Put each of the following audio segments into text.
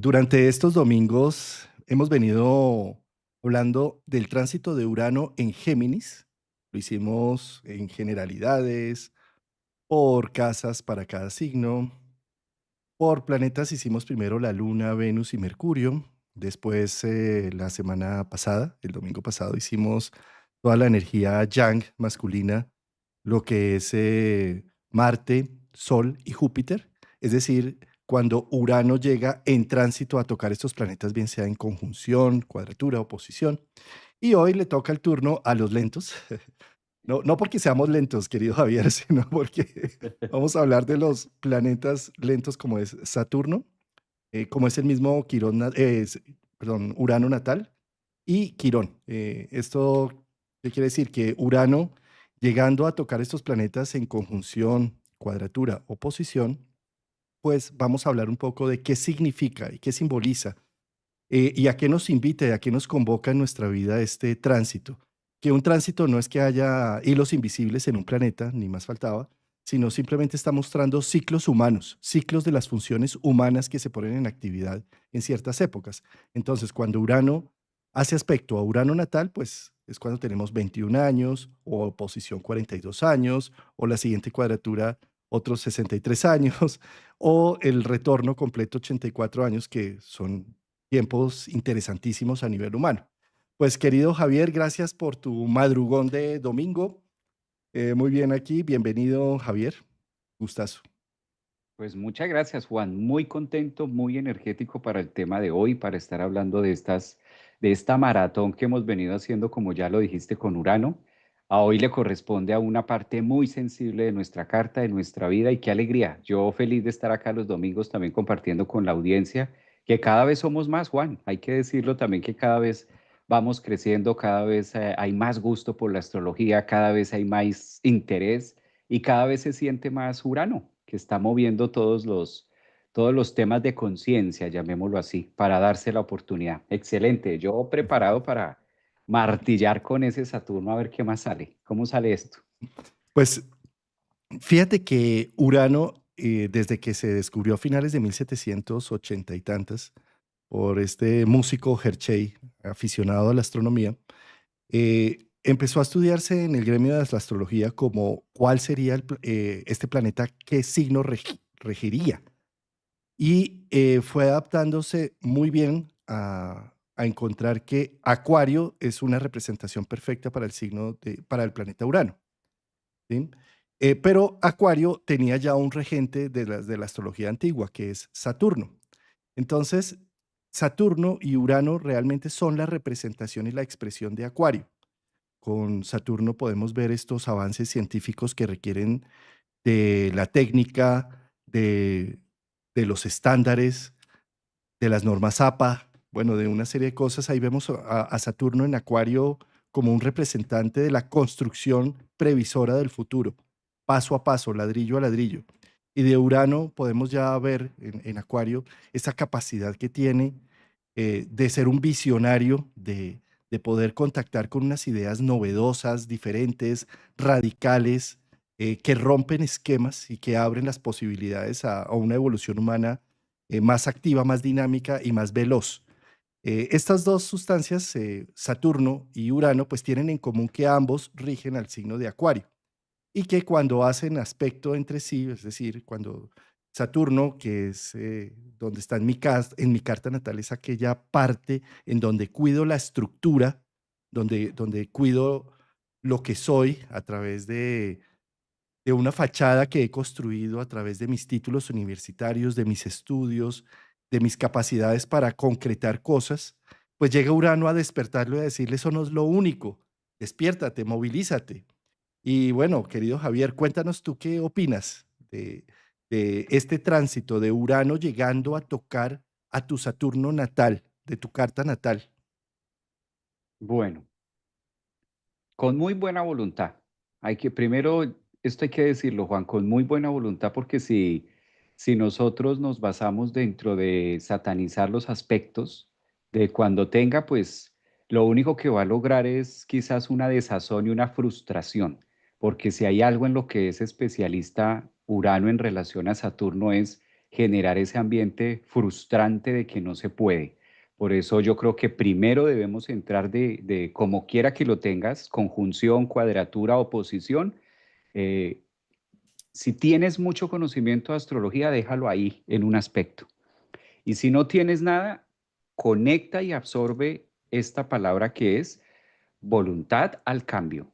Durante estos domingos hemos venido hablando del tránsito de Urano en Géminis. Lo hicimos en generalidades, por casas para cada signo. Por planetas hicimos primero la Luna, Venus y Mercurio. Después, la semana pasada, el domingo pasado, hicimos toda la energía yang masculina, lo que es Marte, Sol y Júpiter. Es decir, cuando Urano llega en tránsito a tocar estos planetas, bien sea en conjunción, cuadratura, oposición. Y hoy le toca el turno a los lentos. No, no porque seamos lentos, querido Javier, sino porque vamos a hablar de los planetas lentos como es Saturno, como es el mismo Quirón, perdón, Urano natal y Quirón. ¿Esto qué quiere decir? Que Urano, llegando a tocar estos planetas en conjunción, cuadratura o posición, pues vamos a hablar un poco de qué significa y qué simboliza y a qué nos invita y a qué nos convoca en nuestra vida este tránsito. Que un tránsito no es que haya hilos invisibles en un planeta, ni más faltaba, sino simplemente está mostrando ciclos humanos, ciclos de las funciones humanas que se ponen en actividad en ciertas épocas. Entonces, cuando Urano hace aspecto a Urano natal, pues es cuando tenemos 21 años, o oposición 42 años, o la siguiente cuadratura otros 63 años, o el retorno completo 84 años, que son tiempos interesantísimos a nivel humano. Pues querido Javier, gracias por tu madrugón de domingo. Muy bien aquí, bienvenido Javier, gustazo. Pues muchas gracias, Juan. Muy contento, muy energético para el tema de hoy, para estar hablando de esta maratón que hemos venido haciendo, como ya lo dijiste, con Urano. A hoy le corresponde a una parte muy sensible de nuestra carta, de nuestra vida, y qué alegría. Yo feliz de estar acá los domingos también compartiendo con la audiencia, que cada vez somos más, Juan. Hay que decirlo también que cada vez vamos creciendo, cada vez hay más gusto por la astrología, cada vez hay más interés y cada vez se siente más Urano, que está moviendo todos los temas de conciencia, llamémoslo así, para darse la oportunidad. Excelente, yo preparado para martillar con ese Saturno a ver qué más sale. ¿Cómo sale esto? Pues fíjate que Urano, desde que se descubrió a finales de 1780 y tantas, por este músico Hershey, aficionado a la astronomía, empezó a estudiarse en el gremio de la astrología como cuál sería este planeta, qué signo regiría. Y fue adaptándose muy bien a encontrar que Acuario es una representación perfecta para el signo para el planeta Urano, ¿sí? Pero Acuario tenía ya un regente de la astrología antigua, que es Saturno. Entonces, Saturno y Urano realmente son la representación y la expresión de Acuario. Con Saturno podemos ver estos avances científicos que requieren de la técnica, de los estándares, de las normas APA, bueno, de una serie de cosas. Ahí vemos a Saturno en Acuario como un representante de la construcción previsora del futuro, paso a paso, ladrillo a ladrillo. Y de Urano podemos ya ver en Acuario esa capacidad que tiene de ser un visionario, de poder contactar con unas ideas novedosas, diferentes, radicales, que rompen esquemas y que abren las posibilidades a una evolución humana más activa, más dinámica y más veloz. Estas dos sustancias, Saturno y Urano, pues tienen en común que ambos rigen al signo de Acuario y que cuando hacen aspecto entre sí, es decir, cuando Saturno, que es donde está en mi carta natal, es aquella parte en donde cuido la estructura, donde cuido lo que soy a través de una fachada que he construido a través de mis títulos universitarios, de mis estudios, de mis capacidades para concretar cosas, pues llega Urano a despertarlo y a decirle, eso no es lo único, despiértate, movilízate. Y bueno, querido Javier, cuéntanos tú qué opinas de este tránsito de Urano llegando a tocar a tu Saturno natal, de tu carta natal. Bueno, con muy buena voluntad. Hay que, primero, esto hay que decirlo, Juan, con muy buena voluntad, porque si nosotros nos basamos dentro de satanizar los aspectos de cuando tenga, pues lo único que va a lograr es quizás una desazón y una frustración, porque si hay algo en lo que es especialista Urano en relación a Saturno es generar ese ambiente frustrante de que no se puede. Por eso yo creo que primero debemos entrar de como quiera que lo tengas, conjunción, cuadratura, oposición. eh, si tienes mucho conocimiento de astrología, déjalo ahí en un aspecto. Y si no tienes nada, conecta y absorbe esta palabra que es voluntad al cambio.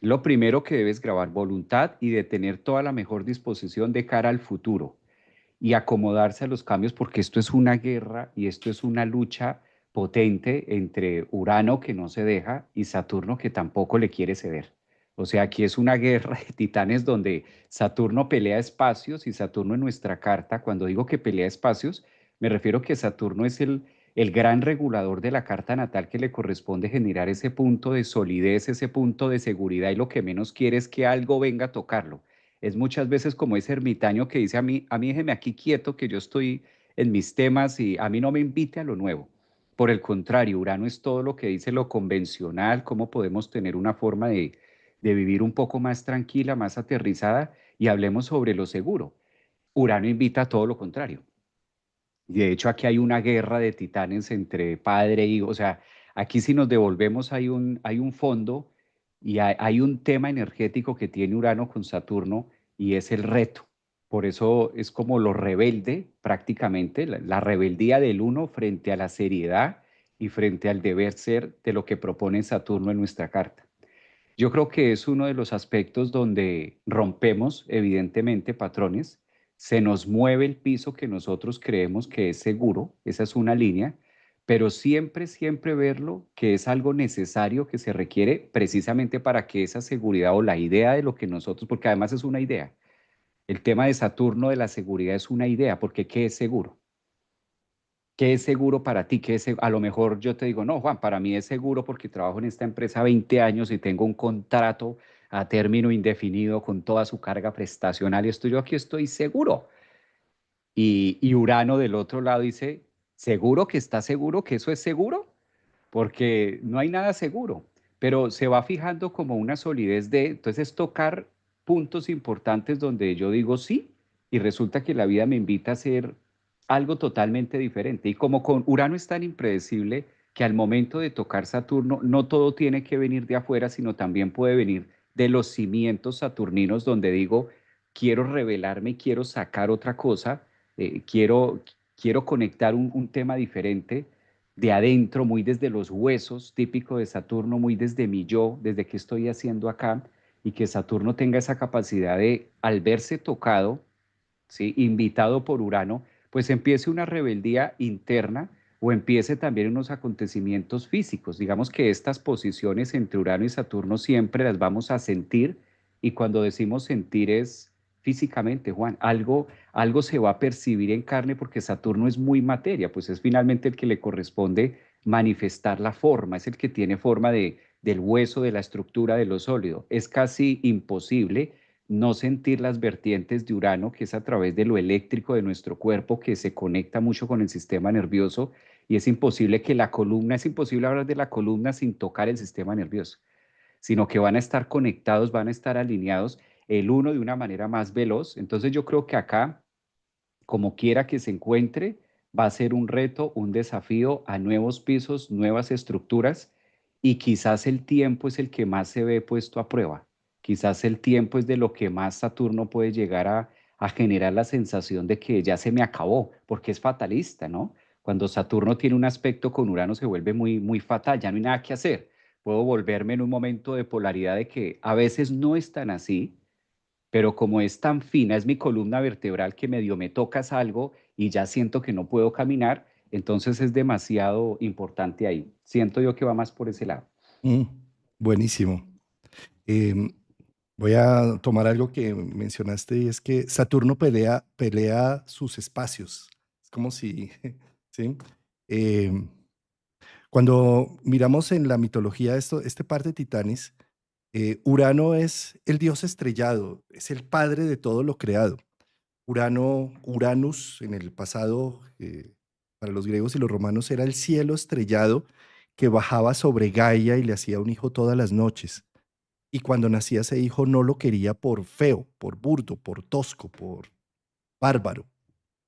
Lo primero que debes grabar, voluntad y de tener toda la mejor disposición de cara al futuro y acomodarse a los cambios, porque esto es una guerra y esto es una lucha potente entre Urano, que no se deja, y Saturno, que tampoco le quiere ceder. O sea, aquí es una guerra de titanes donde Saturno pelea espacios y Saturno en nuestra carta, cuando digo que pelea espacios, me refiero que Saturno es el gran regulador de la carta natal que le corresponde generar ese punto de solidez, ese punto de seguridad y lo que menos quiere es que algo venga a tocarlo. Es muchas veces como ese ermitaño que dice a mí déjeme aquí quieto que yo estoy en mis temas y a mí no me invite a lo nuevo. Por el contrario, Urano es todo lo que dice lo convencional, cómo podemos tener una forma de vivir un poco más tranquila, más aterrizada y hablemos sobre lo seguro. Urano invita a todo lo contrario. Y de hecho aquí hay una guerra de titanes entre padre e hijo. O sea, aquí si nos devolvemos hay un fondo y hay un tema energético que tiene Urano con Saturno y es el reto. Por eso es como lo rebelde prácticamente, la rebeldía del uno frente a la seriedad y frente al deber ser de lo que propone Saturno en nuestra carta. Yo creo que es uno de los aspectos donde rompemos, evidentemente, patrones, se nos mueve el piso que nosotros creemos que es seguro, esa es una línea, pero siempre, siempre verlo que es algo necesario que se requiere precisamente para que esa seguridad o la idea de lo que nosotros, porque además es una idea, el tema de Saturno de la seguridad es una idea, porque ¿qué es seguro? ¿Qué es seguro para ti? A lo mejor yo te digo, no, Juan, para mí es seguro porque trabajo en esta empresa 20 años y tengo un contrato a término indefinido con toda su carga prestacional y estoy yo aquí estoy seguro. Y Urano del otro lado dice, ¿seguro que está seguro que eso es seguro? Porque no hay nada seguro, pero se va fijando como una solidez de, entonces tocar puntos importantes donde yo digo sí y resulta que la vida me invita a hacer algo totalmente diferente. Y como con Urano es tan impredecible que al momento de tocar Saturno no todo tiene que venir de afuera, sino también puede venir de los cimientos saturninos donde digo, quiero revelarme, quiero sacar otra cosa, quiero conectar un tema diferente de adentro, muy desde los huesos, típico de Saturno, muy desde mi yo, desde qué estoy haciendo acá, y que Saturno tenga esa capacidad de, al verse tocado, ¿sí? Invitado por Urano, pues empiece una rebeldía interna o empiece también unos acontecimientos físicos. Digamos que estas posiciones entre Urano y Saturno siempre las vamos a sentir y cuando decimos sentir es físicamente, Juan, algo se va a percibir en carne porque Saturno es muy materia, pues es finalmente el que le corresponde manifestar la forma, es el que tiene forma del hueso, de la estructura, de lo sólido. Es casi imposible no sentir las vertientes de Urano, que es a través de lo eléctrico de nuestro cuerpo, que se conecta mucho con el sistema nervioso, y es imposible que la columna, es imposible hablar de la columna sin tocar el sistema nervioso, sino que van a estar conectados, van a estar alineados el uno de una manera más veloz. Entonces yo creo que acá, como quiera que se encuentre, va a ser un reto, un desafío a nuevos pisos, nuevas estructuras y quizás el tiempo es el que más se ve puesto a prueba. Quizás el tiempo es de lo que más Saturno puede llegar a generar la sensación de que ya se me acabó, porque es fatalista, ¿no? Cuando Saturno tiene un aspecto con Urano se vuelve muy, muy fatal, ya no hay nada que hacer. Puedo volverme en un momento de polaridad de que a veces no es tan así, pero como es tan fina, es mi columna vertebral que medio me tocas algo y ya siento que no puedo caminar, entonces es demasiado importante ahí. Siento yo que va más por ese lado. Mm, buenísimo. Em, Voy a tomar algo que mencionaste y es que Saturno pelea sus espacios. Es como si, ¿sí? Em, Cuando miramos en la mitología este par de titanes, Urano es el dios estrellado, es el padre de todo lo creado. Uranus, en el pasado, para los griegos y los romanos, era el cielo estrellado que bajaba sobre Gaia y le hacía un hijo todas las noches. Y cuando nacía ese hijo no lo quería por feo, por burdo, por tosco, por bárbaro.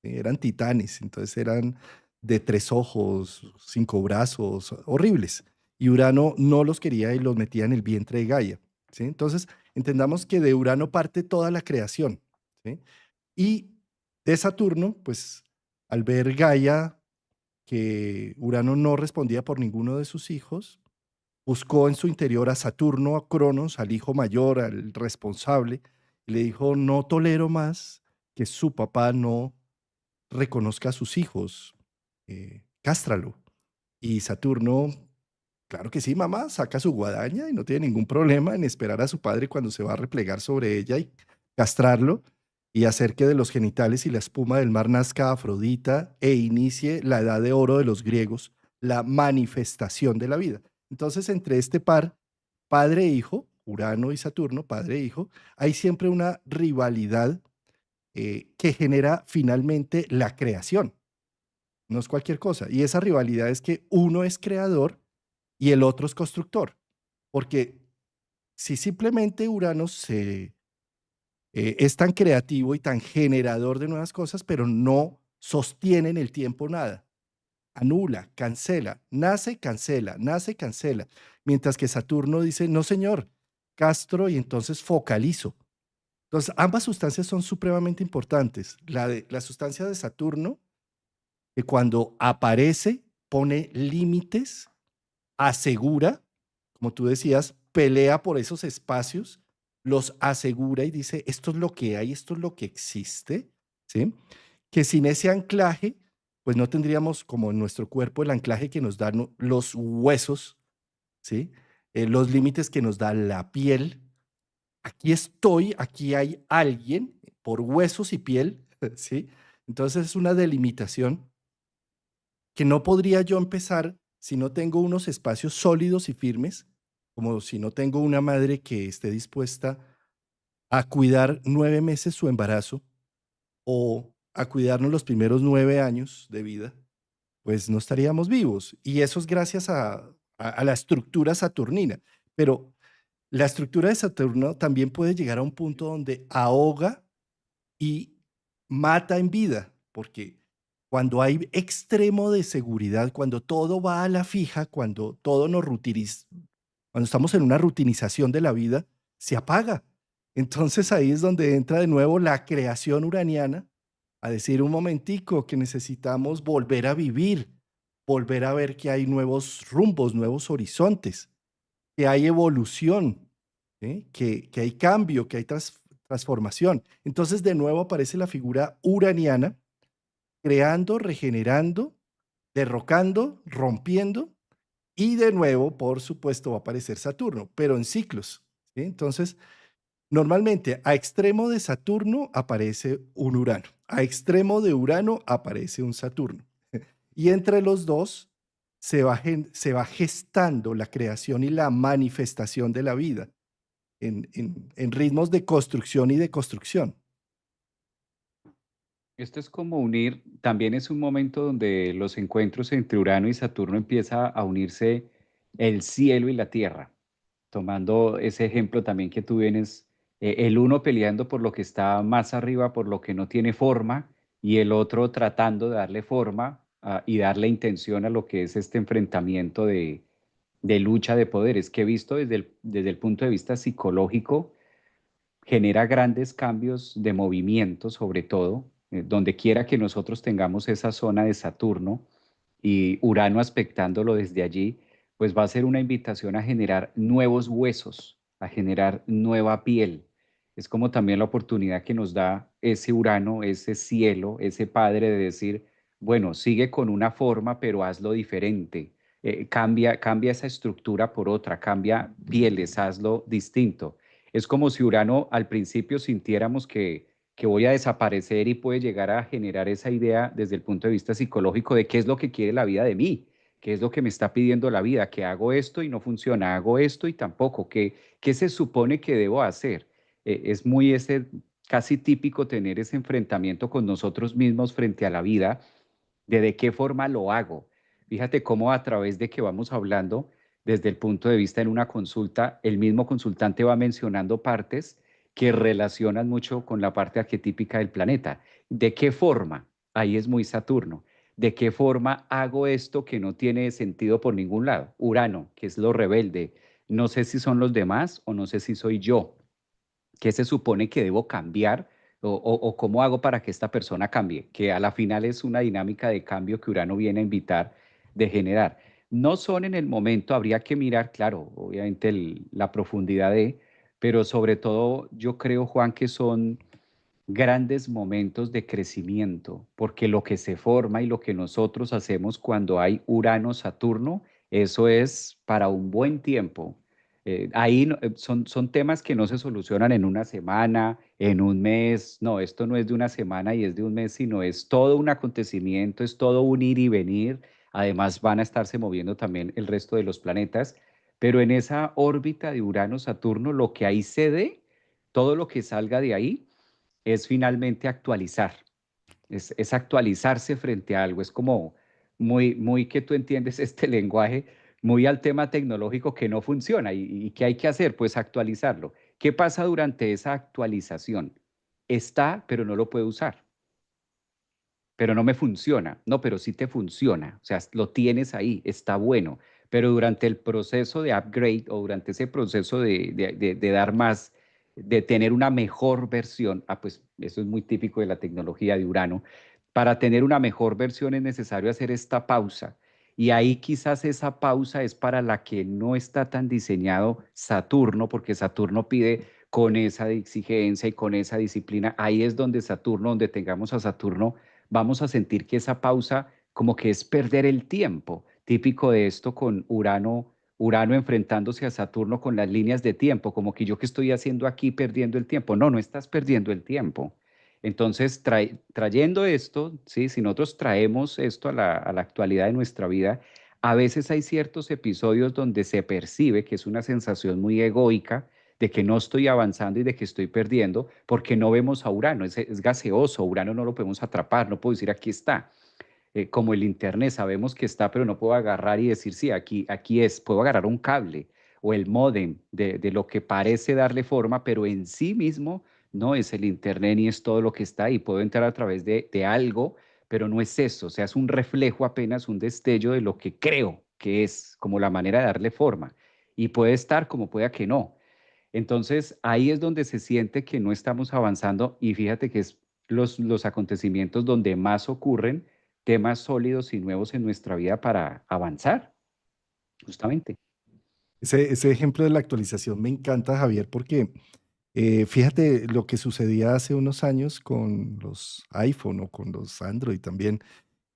eran titanes, entonces eran de 3 ojos, 5 brazos, horribles. Y Urano no los quería y los metía en el vientre de Gaia, ¿sí? Entonces, entendamos que de Urano parte toda la creación, ¿sí? Y de Saturno, pues, al ver Gaia que Urano no respondía por ninguno de sus hijos, buscó en su interior a Saturno, a Cronos, al hijo mayor, al responsable, y le dijo: "No tolero más que su papá no reconozca a sus hijos, cástralo". Y Saturno, claro que sí, mamá, saca su guadaña y no tiene ningún problema en esperar a su padre cuando se va a replegar sobre ella y castrarlo y hacer que de los genitales y la espuma del mar nazca Afrodita e inicie la edad de oro de los griegos, la manifestación de la vida. Entonces, entre este par, padre e hijo, Urano y Saturno, padre e hijo, hay siempre una rivalidad que genera finalmente la creación. No es cualquier cosa. Y esa rivalidad es que uno es creador y el otro es constructor. Porque si simplemente Urano es tan creativo y tan generador de nuevas cosas, pero no sostiene en el tiempo nada, anula, cancela, nace, cancela. Mientras que Saturno dice, no señor, castro y entonces focalizo. Entonces, ambas sustancias son supremamente importantes. La sustancia de Saturno, que cuando aparece, pone límites, asegura, como tú decías, pelea por esos espacios, los asegura y dice, esto es lo que hay, esto es lo que existe, ¿sí? Que sin ese anclaje, pues no tendríamos como en nuestro cuerpo el anclaje que nos dan los huesos, ¿sí? Los límites que nos da la piel. Aquí estoy, aquí hay alguien por huesos y piel, ¿sí? Entonces es una delimitación que no podría yo empezar si no tengo unos espacios sólidos y firmes, como si no tengo una madre que esté dispuesta a cuidar 9 meses su embarazo o a cuidarnos los primeros 9 años de vida, pues no estaríamos vivos. Y eso es gracias a la estructura saturnina. Pero la estructura de Saturno también puede llegar a un punto donde ahoga y mata en vida, porque cuando hay extremo de seguridad, cuando todo va a la fija, cuando todo nos rutiniza, cuando estamos en una rutinización de la vida, se apaga. Entonces ahí es donde entra de nuevo la creación uraniana a decir un momentico que necesitamos volver a vivir, volver a ver que hay nuevos rumbos, nuevos horizontes, que hay evolución, ¿sí? Que hay cambio, que hay transformación. Entonces, de nuevo aparece la figura uraniana, creando, regenerando, derrocando, rompiendo, y de nuevo, por supuesto, va a aparecer Saturno, pero en ciclos, ¿sí? Entonces, normalmente a extremo de Saturno aparece un Urano, a extremo de Urano aparece un Saturno. Y entre los dos se va gestando la creación y la manifestación de la vida en ritmos de construcción y de construcción. Esto es como unir, también es un momento donde los encuentros entre Urano y Saturno empieza a unirse el cielo y la tierra, tomando ese ejemplo también que tú vienes, el uno peleando por lo que está más arriba, por lo que no tiene forma, y el otro tratando de darle forma y darle intención a lo que es este enfrentamiento de lucha de poderes, que he visto desde el punto de vista psicológico genera grandes cambios de movimiento, sobre todo, donde quiera que nosotros tengamos esa zona de Saturno y Urano aspectándolo desde allí, pues va a ser una invitación a generar nuevos huesos, a generar nueva piel. Es como también la oportunidad que nos da ese Urano, ese cielo, ese padre de decir, bueno, sigue con una forma, pero hazlo diferente. Cambia esa estructura por otra, cambia pieles, hazlo distinto. Es como si Urano al principio sintiéramos que voy a desaparecer y puede llegar a generar esa idea desde el punto de vista psicológico de qué es lo que quiere la vida de mí, qué es lo que me está pidiendo la vida, que hago esto y no funciona, hago esto y tampoco, qué se supone que debo hacer. Es muy ese casi típico tener ese enfrentamiento con nosotros mismos frente a la vida, de qué forma lo hago. Fíjate cómo a través de que vamos hablando desde el punto de vista en una consulta, el mismo consultante va mencionando partes que relacionan mucho con la parte arquetípica del planeta. ¿De qué forma? ahí es muy Saturno. ¿De qué forma hago esto que no tiene sentido por ningún lado? Urano, que es lo rebelde. No sé si son los demás o no sé si soy yo. ¿Qué se supone que debo cambiar o cómo hago para que esta persona cambie? Que a la final es una dinámica de cambio que Urano viene a invitar, de generar. No son en el momento, habría que mirar, claro, obviamente la profundidad de, pero sobre todo yo creo, Juan, que son grandes momentos de crecimiento, porque lo que se forma y lo que nosotros hacemos cuando hay Urano-Saturno, eso es para un buen tiempo. Ahí son temas que no se solucionan en una semana, en un mes. No, esto no es de una semana y es de un mes, sino es todo un acontecimiento, es todo un ir y venir. Además, van a estarse moviendo también el resto de los planetas, pero en esa órbita de Urano-Saturno, lo que ahí se dé, todo lo que salga de ahí, es finalmente actualizar, es actualizarse frente a algo, es como muy que tú entiendes este lenguaje, muy al tema tecnológico que no funciona y ¿qué hay que hacer? Pues actualizarlo. ¿Qué pasa durante esa actualización? Está, pero no lo puedo usar, pero no me funciona. No, pero sí te funciona, o sea, lo tienes ahí, está bueno, pero durante el proceso de upgrade o durante ese proceso de dar más, de tener una mejor versión, pues eso es muy típico de la tecnología de Urano, para tener una mejor versión es necesario hacer esta pausa. Y ahí quizás esa pausa es para la que no está tan diseñado Saturno, porque Saturno pide con esa exigencia y con esa disciplina. Ahí es donde Saturno, donde tengamos a Saturno, vamos a sentir que esa pausa como que es perder el tiempo, típico de esto con Urano enfrentándose a Saturno con las líneas de tiempo, como que yo qué estoy haciendo aquí perdiendo el tiempo. No, no estás perdiendo el tiempo. Entonces, trayendo esto, ¿sí? Si nosotros traemos esto a la actualidad de nuestra vida, a veces hay ciertos episodios donde se percibe que es una sensación muy egoica de que no estoy avanzando y de que estoy perdiendo, porque no vemos a Urano, es gaseoso, Urano no lo podemos atrapar, no puedo decir aquí está. Como el Internet, sabemos que está, pero no puedo agarrar y decir, sí, aquí es, puedo agarrar un cable o el módem de lo que parece darle forma, pero en sí mismo no es el Internet ni es todo lo que está ahí, puedo entrar a través de algo, pero no es eso, o sea, es un reflejo apenas, un destello de lo que creo que es, como la manera de darle forma, y puede estar como pueda que no. Entonces, ahí es donde se siente que no estamos avanzando y fíjate que es los acontecimientos donde más ocurren temas sólidos y nuevos en nuestra vida para avanzar, justamente. Ese ejemplo de la actualización me encanta, Javier, porque fíjate lo que sucedía hace unos años con los iPhone o con los Android también,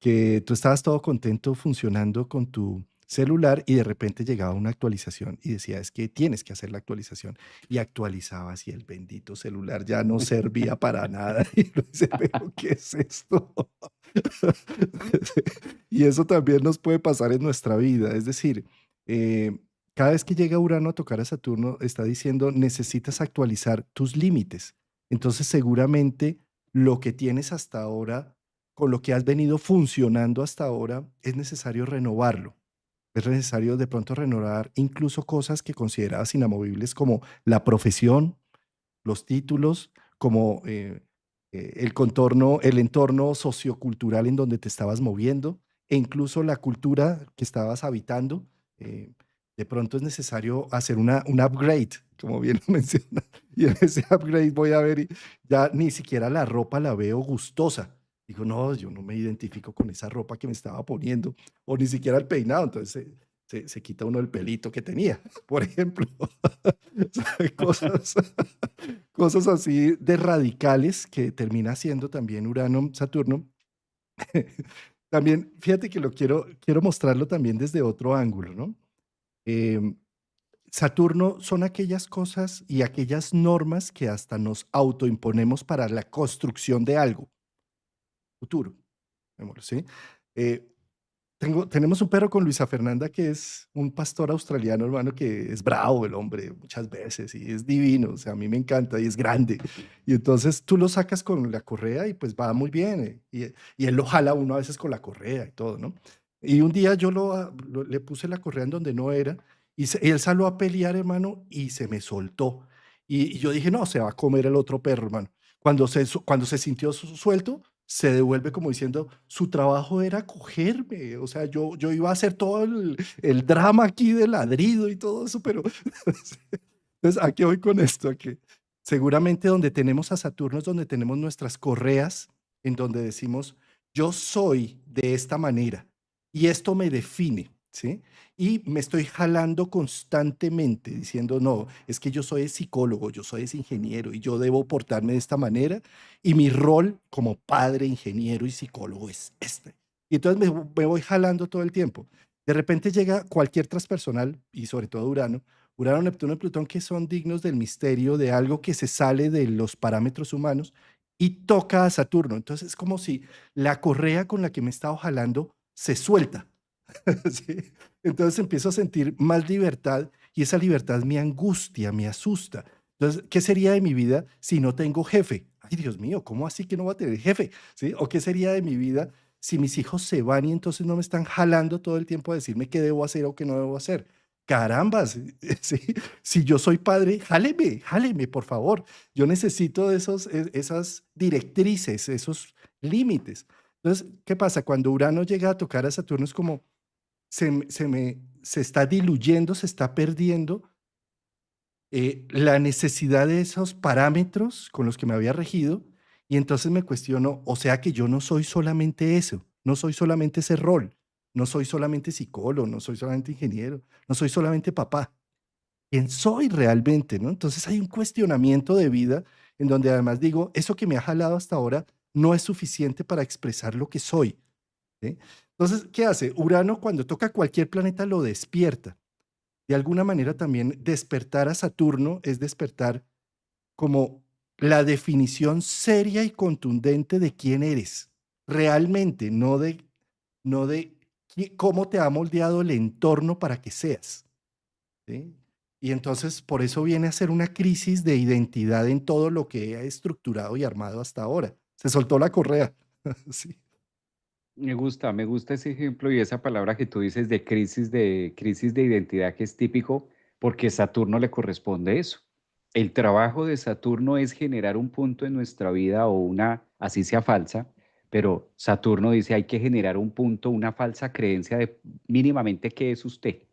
que tú estabas todo contento funcionando con tu celular y de repente llegaba una actualización y decía, es que tienes que hacer la actualización. Y actualizabas y el bendito celular ya no servía para nada. Y uno dice, pero ¿qué es esto? Y eso también nos puede pasar en nuestra vida. Es decir, eh, cada vez que llega Urano a tocar a Saturno, está diciendo, necesitas actualizar tus límites. Entonces, seguramente lo que tienes hasta ahora, con lo que has venido funcionando hasta ahora, es necesario renovarlo. Es necesario de pronto renovar incluso cosas que considerabas inamovibles como la profesión, los títulos, como el contorno, el entorno sociocultural en donde te estabas moviendo e incluso la cultura que estabas habitando. eh, de pronto es necesario hacer un upgrade, como bien lo menciona. Y en ese upgrade voy a ver, y ya ni siquiera la ropa la veo gustosa. Digo, no, yo no me identifico con esa ropa que me estaba poniendo, o ni siquiera el peinado. Entonces se quita uno el pelito que tenía, por ejemplo. O sea, cosas así de radicales que termina siendo también Urano, Saturno. También, fíjate que quiero mostrarlo también desde otro ángulo, ¿no? Em, Saturno son aquellas cosas y aquellas normas que hasta nos autoimponemos para la construcción de algo futuro, llamémoslo, ¿sí? Eh, tenemos un perro con Luisa Fernanda que es un pastor australiano, hermano, que es bravo el hombre muchas veces y es divino, o sea, a mí me encanta y es grande. Y entonces tú lo sacas con la correa y pues va muy bien. Y él lo jala a uno a veces con la correa y todo, ¿no? Y un día yo le puse la correa en donde no era y él salió a pelear, hermano, y se me soltó. Y yo dije, no, se va a comer el otro perro, hermano. Cuando se sintió suelto, se devuelve como diciendo, su trabajo era cogerme, o sea, yo iba a hacer todo el drama aquí de ladrido y todo eso, pero entonces, ¿a qué voy con esto? A que seguramente donde tenemos a Saturno es donde tenemos nuestras correas, en donde decimos, yo soy de esta manera y esto me define, ¿sí? Y me estoy jalando constantemente diciendo, no, es que yo soy psicólogo, yo soy ingeniero y yo debo portarme de esta manera y mi rol como padre, ingeniero y psicólogo es este. Y entonces me voy jalando todo el tiempo. De repente llega cualquier transpersonal, y sobre todo Urano, Urano, Neptuno y Plutón, que son dignos del misterio, de algo que se sale de los parámetros humanos y toca a Saturno. Entonces es como si la correa con la que me he estado jalando se suelta. ¿Sí? Entonces empiezo a sentir más libertad y esa libertad me angustia, me asusta. Entonces, ¿qué sería de mi vida si no tengo jefe? Ay, Dios mío, ¿cómo así que no voy a tener jefe? ¿Sí? ¿O qué sería de mi vida si mis hijos se van y entonces no me están jalando todo el tiempo a decirme qué debo hacer o qué no debo hacer? Carambas, ¿sí? Si yo soy padre, jáleme, jáleme, por favor. Yo necesito esas directrices, esos límites. Entonces, ¿qué pasa? Cuando Urano llega a tocar a Saturno es como, se está diluyendo, se está perdiendo la necesidad de esos parámetros con los que me había regido y entonces me cuestiono, o sea que yo no soy solamente eso, no soy solamente ese rol, no soy solamente psicólogo, no soy solamente ingeniero, no soy solamente papá. ¿Quién soy realmente, no? Entonces hay un cuestionamiento de vida en donde además digo, eso que me ha jalado hasta ahora no es suficiente para expresar lo que soy, ¿sí? Entonces, ¿qué hace? Urano cuando toca cualquier planeta lo despierta. De alguna manera también despertar a Saturno es despertar como la definición seria y contundente de quién eres, realmente, no de cómo te ha moldeado el entorno para que seas, ¿sí? Y entonces por eso viene a ser una crisis de identidad en todo lo que he estructurado y armado hasta ahora. Se soltó la correa. Sí. Me gusta ese ejemplo y esa palabra que tú dices de crisis de identidad que es típico porque Saturno le corresponde eso. El trabajo de Saturno es generar un punto en nuestra vida o una, así sea falsa, pero Saturno dice hay que generar un punto, una falsa creencia de mínimamente qué es usted.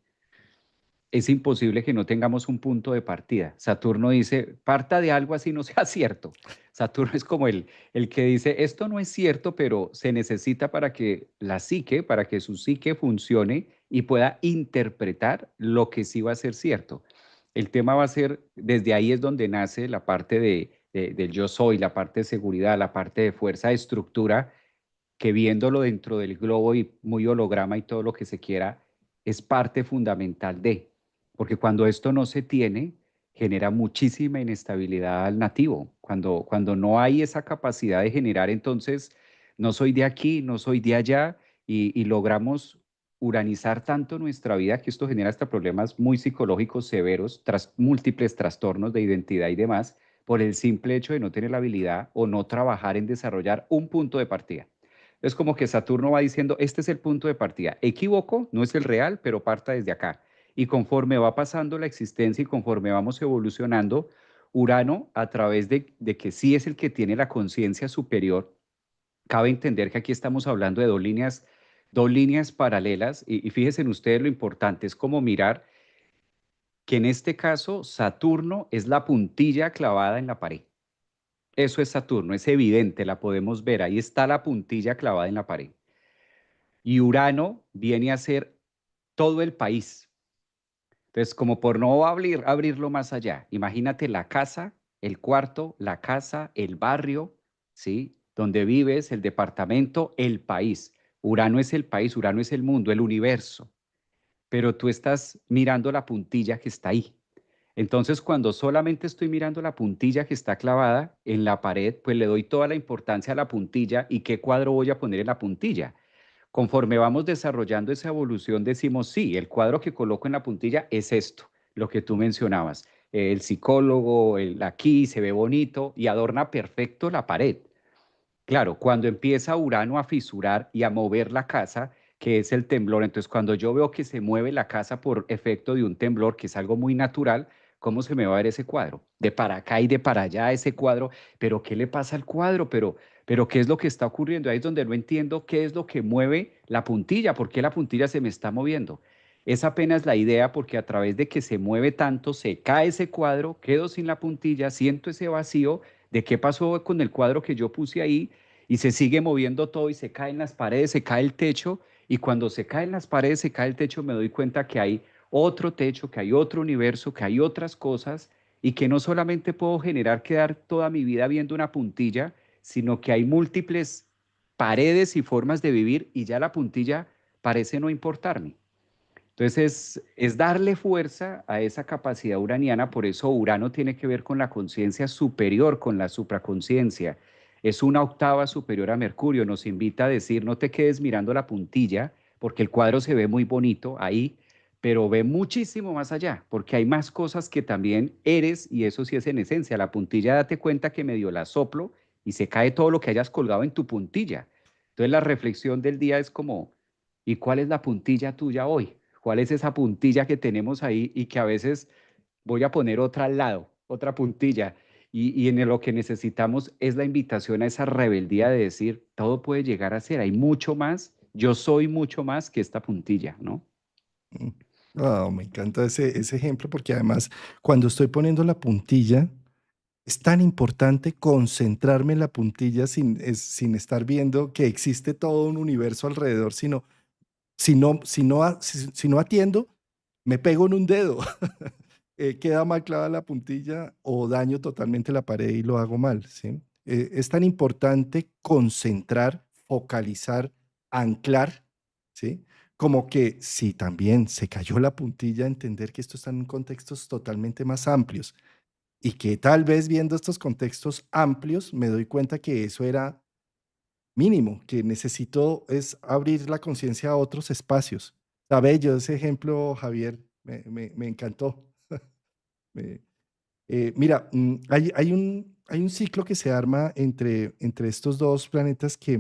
Es imposible que no tengamos un punto de partida. Saturno dice, parta de algo así no sea cierto. Saturno es como el que dice, esto no es cierto, pero se necesita para que la psique, para que su psique funcione y pueda interpretar lo que sí va a ser cierto. El tema va a ser, desde ahí es donde nace la parte del yo soy, la parte de seguridad, la parte de fuerza, de estructura, que viéndolo dentro del globo y muy holograma y todo lo que se quiera, es parte fundamental de, porque cuando esto no se tiene, genera muchísima inestabilidad al nativo. Cuando no hay esa capacidad de generar, entonces no soy de aquí, no soy de allá, y logramos uranizar tanto nuestra vida que esto genera hasta problemas muy psicológicos severos, tras múltiples trastornos de identidad y demás, por el simple hecho de no tener la habilidad o no trabajar en desarrollar un punto de partida. Es como que Saturno va diciendo, este es el punto de partida. Equivoco, no es el real, pero parta desde acá. Y conforme va pasando la existencia y conforme vamos evolucionando, Urano, a través de que sí es el que tiene la conciencia superior, cabe entender que aquí estamos hablando de dos líneas paralelas. Y fíjense en ustedes lo importante, es como mirar que en este caso Saturno es la puntilla clavada en la pared. Eso es Saturno, es evidente, la podemos ver, ahí está la puntilla clavada en la pared. Y Urano viene a ser todo el país. Entonces, como por no abrirlo más allá, imagínate la casa, el cuarto, la casa, el barrio, ¿sí? Donde vives, el departamento, el país. Urano es el país, Urano es el mundo, el universo, pero tú estás mirando la puntilla que está ahí. Entonces, cuando solamente estoy mirando la puntilla que está clavada en la pared, pues le doy toda la importancia a la puntilla y qué cuadro voy a poner en la puntilla. Conforme vamos desarrollando esa evolución, decimos, sí, el cuadro que coloco en la puntilla es esto, lo que tú mencionabas. El psicólogo, el aquí se ve bonito y adorna perfecto la pared. Claro, cuando empieza Urano a fisurar y a mover la casa, que es el temblor, entonces cuando yo veo que se mueve la casa por efecto de un temblor, que es algo muy natural, ¿cómo se me va a ver ese cuadro? De para acá y de para allá ese cuadro, pero ¿qué le pasa al cuadro? Pero ¿qué es lo que está ocurriendo? Ahí es donde no entiendo qué es lo que mueve la puntilla, por qué la puntilla se me está moviendo. Es apenas la idea porque a través de que se mueve tanto, se cae ese cuadro, quedo sin la puntilla, siento ese vacío de qué pasó con el cuadro que yo puse ahí y se sigue moviendo todo y se caen las paredes, se cae el techo y cuando se caen las paredes, se cae el techo, me doy cuenta que hay otro techo, que hay otro universo, que hay otras cosas y que no solamente puedo generar quedar toda mi vida viendo una puntilla, sino que hay múltiples paredes y formas de vivir y ya la puntilla parece no importarme. Entonces es darle fuerza a esa capacidad uraniana, por eso Urano tiene que ver con la conciencia superior, con la supraconciencia. Es una octava superior a Mercurio, nos invita a decir, no te quedes mirando la puntilla, porque el cuadro se ve muy bonito ahí, pero ve muchísimo más allá, porque hay más cosas que también eres, y eso sí es en esencia. La puntilla, date cuenta que medio la soplo y se cae todo lo que hayas colgado en tu puntilla. Entonces la reflexión del día es como, ¿y cuál es la puntilla tuya hoy? ¿Cuál es esa puntilla que tenemos ahí y que a veces voy a poner otra al lado, otra puntilla? Y en lo que necesitamos es la invitación a esa rebeldía de decir, todo puede llegar a ser, hay mucho más, yo soy mucho más que esta puntilla, ¿no? Mm. Me encanta ese ejemplo porque además cuando estoy poniendo la puntilla, es tan importante concentrarme en la puntilla sin estar viendo que existe todo un universo alrededor, sino si no atiendo, me pego en un dedo, queda mal clavada la puntilla o daño totalmente la pared y lo hago mal, ¿sí? Es tan importante concentrar, focalizar, anclar, ¿sí? Como que si también se cayó la puntilla, entender que esto está en contextos totalmente más amplios y que tal vez viendo estos contextos amplios me doy cuenta que eso era mínimo, que necesito es abrir la conciencia a otros espacios. Está bello ese ejemplo, Javier, me encantó. Me- mira, hay un ciclo que se arma entre estos dos planetas que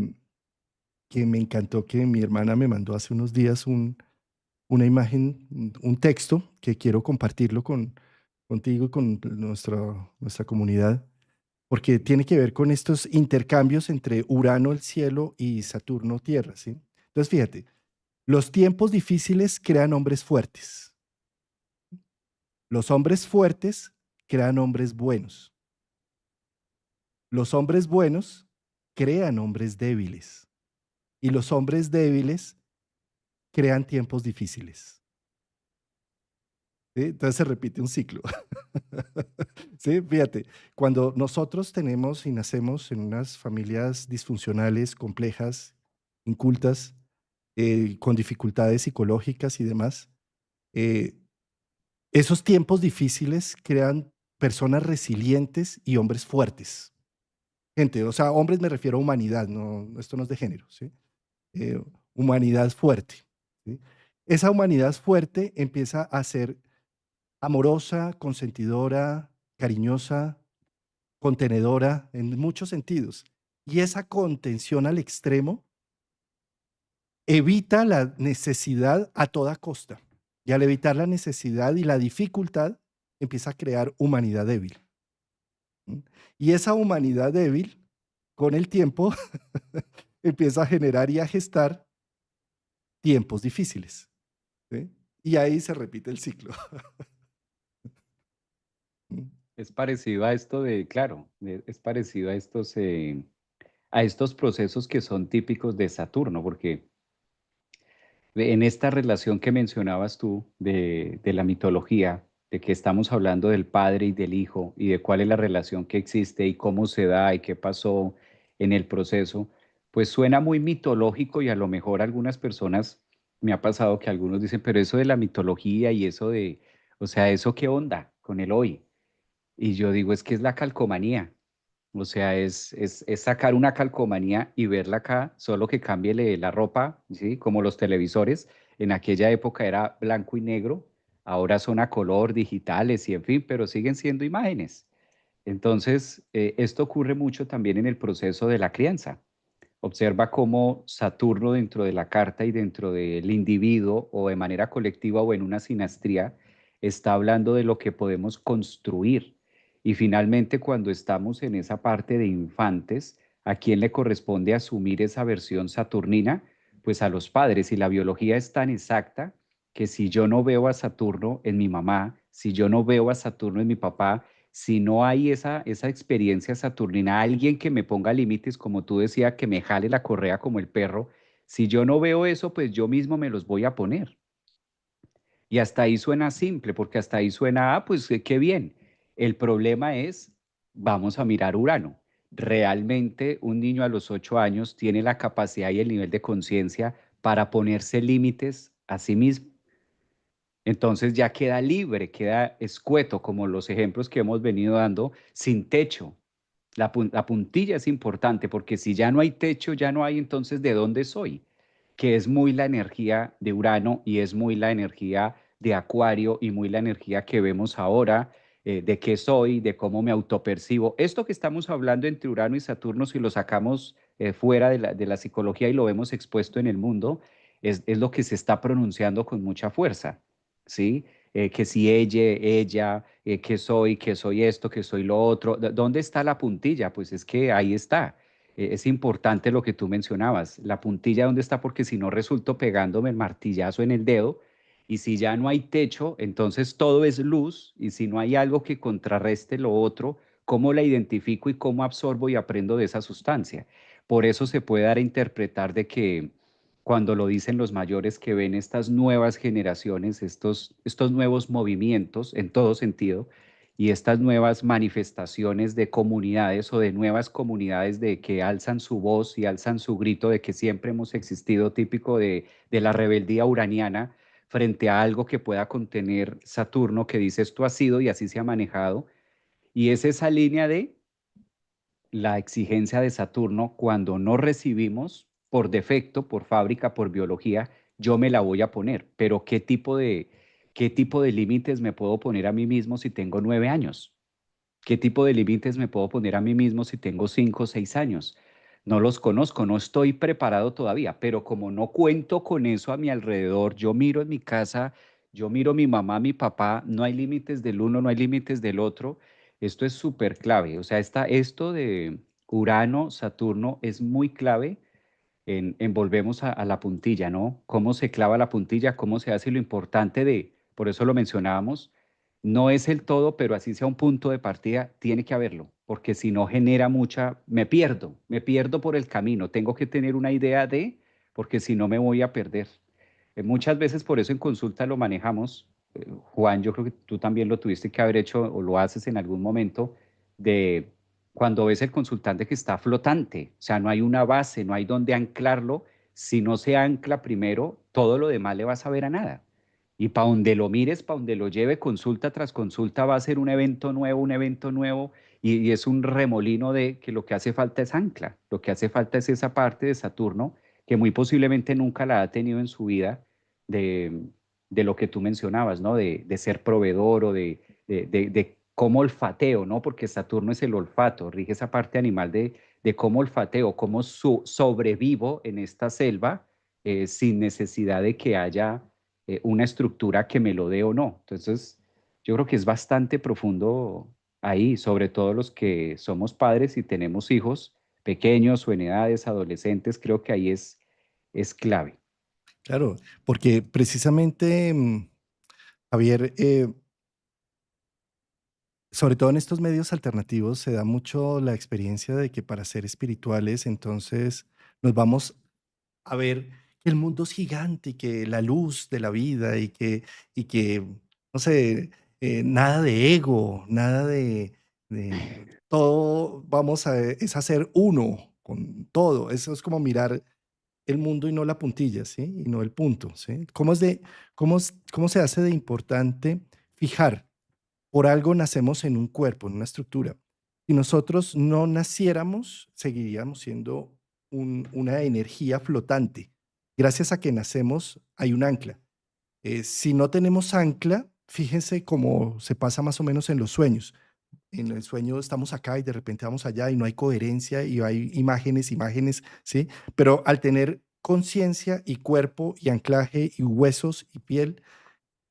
me encantó, que mi hermana me mandó hace unos días una imagen, un texto que quiero compartirlo contigo y con nuestra comunidad porque tiene que ver con estos intercambios entre Urano, el cielo, y Saturno, tierra, ¿sí? Entonces, fíjate, los tiempos difíciles crean hombres fuertes. Los hombres fuertes crean hombres buenos. Los hombres buenos crean hombres débiles. Y los hombres débiles crean tiempos difíciles. ¿Sí? Entonces se repite un ciclo. Sí, fíjate, cuando nosotros tenemos y nacemos en unas familias disfuncionales, complejas, incultas, con dificultades psicológicas y demás, eh, esos tiempos difíciles crean personas resilientes y hombres fuertes. Gente, o sea, hombres me refiero a humanidad, no, esto no es de género, ¿sí? Eh, Humanidad fuerte. ¿Sí? Esa humanidad fuerte empieza a ser amorosa, consentidora, cariñosa, contenedora en muchos sentidos. Y esa contención al extremo evita la necesidad a toda costa. Y al evitar la necesidad y la dificultad, empieza a crear humanidad débil. ¿Mm? Y esa humanidad débil, con el tiempo, empieza a generar y a gestar tiempos difíciles. ¿Sí? Y ahí se repite el ciclo. ¿Mm? Es parecido a esto de, claro, es parecido a estos procesos que son típicos de Saturno, porque en esta relación que mencionabas tú de la mitología, de que estamos hablando del padre y del hijo y de cuál es la relación que existe y cómo se da y qué pasó en el proceso, pues suena muy mitológico y a lo mejor algunas personas, me ha pasado que algunos dicen, pero eso de la mitología y eso de, o sea, ¿eso qué onda con el hoy? Y yo digo, es que es la calcomanía. O sea, es sacar una calcomanía y verla acá, solo que cámbiele la ropa, ¿sí? Como los televisores. En aquella época era blanco y negro, ahora son a color, digitales y en fin, pero siguen siendo imágenes. Entonces, esto ocurre mucho también en el proceso de la crianza. Observa cómo Saturno dentro de la carta y dentro del individuo o de manera colectiva o en una sinastría está hablando de lo que podemos construir. Y finalmente, cuando estamos en esa parte de infantes, ¿a quién le corresponde asumir esa versión saturnina? Pues a los padres. Y la biología es tan exacta que si yo no veo a Saturno en mi mamá, si yo no veo a Saturno en mi papá, si no hay esa experiencia saturnina, alguien que me ponga límites, como tú decías, que me jale la correa como el perro, si yo no veo eso, pues yo mismo me los voy a poner. Y hasta ahí suena simple, porque hasta ahí suena, ah, pues qué bien. El problema es, vamos a mirar Urano. Realmente un niño a los 8 años tiene la capacidad y el nivel de conciencia para ponerse límites a sí mismo. Entonces ya queda libre, queda escueto, como los ejemplos que hemos venido dando, sin techo. La puntilla es importante porque si ya no hay techo, ya no hay entonces de dónde soy, que es muy la energía de Urano y es muy la energía de Acuario y muy la energía que vemos ahora, de qué soy, de cómo me autopercibo. Esto que estamos hablando entre Urano y Saturno, si lo sacamos fuera de la psicología y lo vemos expuesto en el mundo, es lo que se está pronunciando con mucha fuerza, ¿sí? Que si ella, que soy esto, que soy lo otro. ¿Dónde está la puntilla? Pues es que ahí está. Es importante lo que tú mencionabas. La puntilla, ¿dónde está? Porque si no resulto pegándome el martillazo en el dedo. Y si ya no hay techo, entonces todo es luz. Y si no hay algo que contrarreste lo otro, ¿cómo la identifico y cómo absorbo y aprendo de esa sustancia? Por eso se puede dar a interpretar de que cuando lo dicen los mayores que ven estas nuevas generaciones, estos nuevos movimientos en todo sentido y estas nuevas manifestaciones de comunidades o de nuevas comunidades de que alzan su voz y alzan su grito de que siempre hemos existido, típico de la rebeldía uraniana frente a algo que pueda contener Saturno, que dice esto ha sido y así se ha manejado. Y es esa línea de la exigencia de Saturno cuando no recibimos por defecto, por fábrica, por biología, yo me la voy a poner. Pero qué tipo de límites me puedo poner a mí mismo si tengo 9 años? ¿Qué tipo de límites me puedo poner a mí mismo si tengo 5 o 6 años? No los conozco, no estoy preparado todavía, pero como no cuento con eso a mi alrededor, yo miro en mi casa, yo miro a mi mamá, a mi papá, no hay límites del uno, no hay límites del otro. Esto es súper clave. O sea, esto de Urano, Saturno es muy clave volvemos a la puntilla, ¿no? Cómo se clava la puntilla, cómo se hace lo importante por eso lo mencionábamos, no es el todo, pero así sea un punto de partida, tiene que haberlo, porque si no genera me pierdo por el camino, tengo que tener una idea porque si no me voy a perder. Muchas veces por eso en consulta lo manejamos, Juan, yo creo que tú también lo tuviste que haber hecho o lo haces en algún momento, de cuando ves el consultante que está flotante, o sea, no hay una base, no hay donde anclarlo, si no se ancla primero, todo lo demás le va a saber a nada. Y para donde lo mires, para donde lo lleve, consulta tras consulta, va a ser un evento nuevo, y es un remolino de que lo que hace falta es ancla, lo que hace falta es esa parte de Saturno que muy posiblemente nunca la ha tenido en su vida de, de lo que tú mencionabas, ¿no? De ser proveedor o de cómo olfateo, ¿no? Porque Saturno es el olfato, rige esa parte animal de cómo olfateo, cómo sobrevivo en esta selva sin necesidad de que haya una estructura que me lo dé o no. Entonces, yo creo que es bastante profundo ahí, sobre todo los que somos padres y tenemos hijos pequeños o en edades adolescentes, creo que ahí es clave. Claro, porque precisamente, Javier, sobre todo en estos medios alternativos se da mucho la experiencia de que para ser espirituales, entonces nos vamos a ver que el mundo es gigante y que la luz de la vida y que no sé, nada de ego, nada de todo vamos a es hacer uno con todo. Eso es como mirar el mundo y no la puntilla, ¿sí? Y no el punto, ¿sí? ¿Cómo se hace de importante fijar? Por algo nacemos en un cuerpo, en una estructura. Si nosotros no naciéramos, seguiríamos siendo una energía flotante. Gracias a que nacemos hay un ancla. Si no tenemos ancla, fíjense cómo se pasa más o menos en los sueños. En el sueño estamos acá y de repente vamos allá y no hay coherencia y hay imágenes, imágenes, ¿sí? Pero al tener conciencia y cuerpo y anclaje y huesos y piel,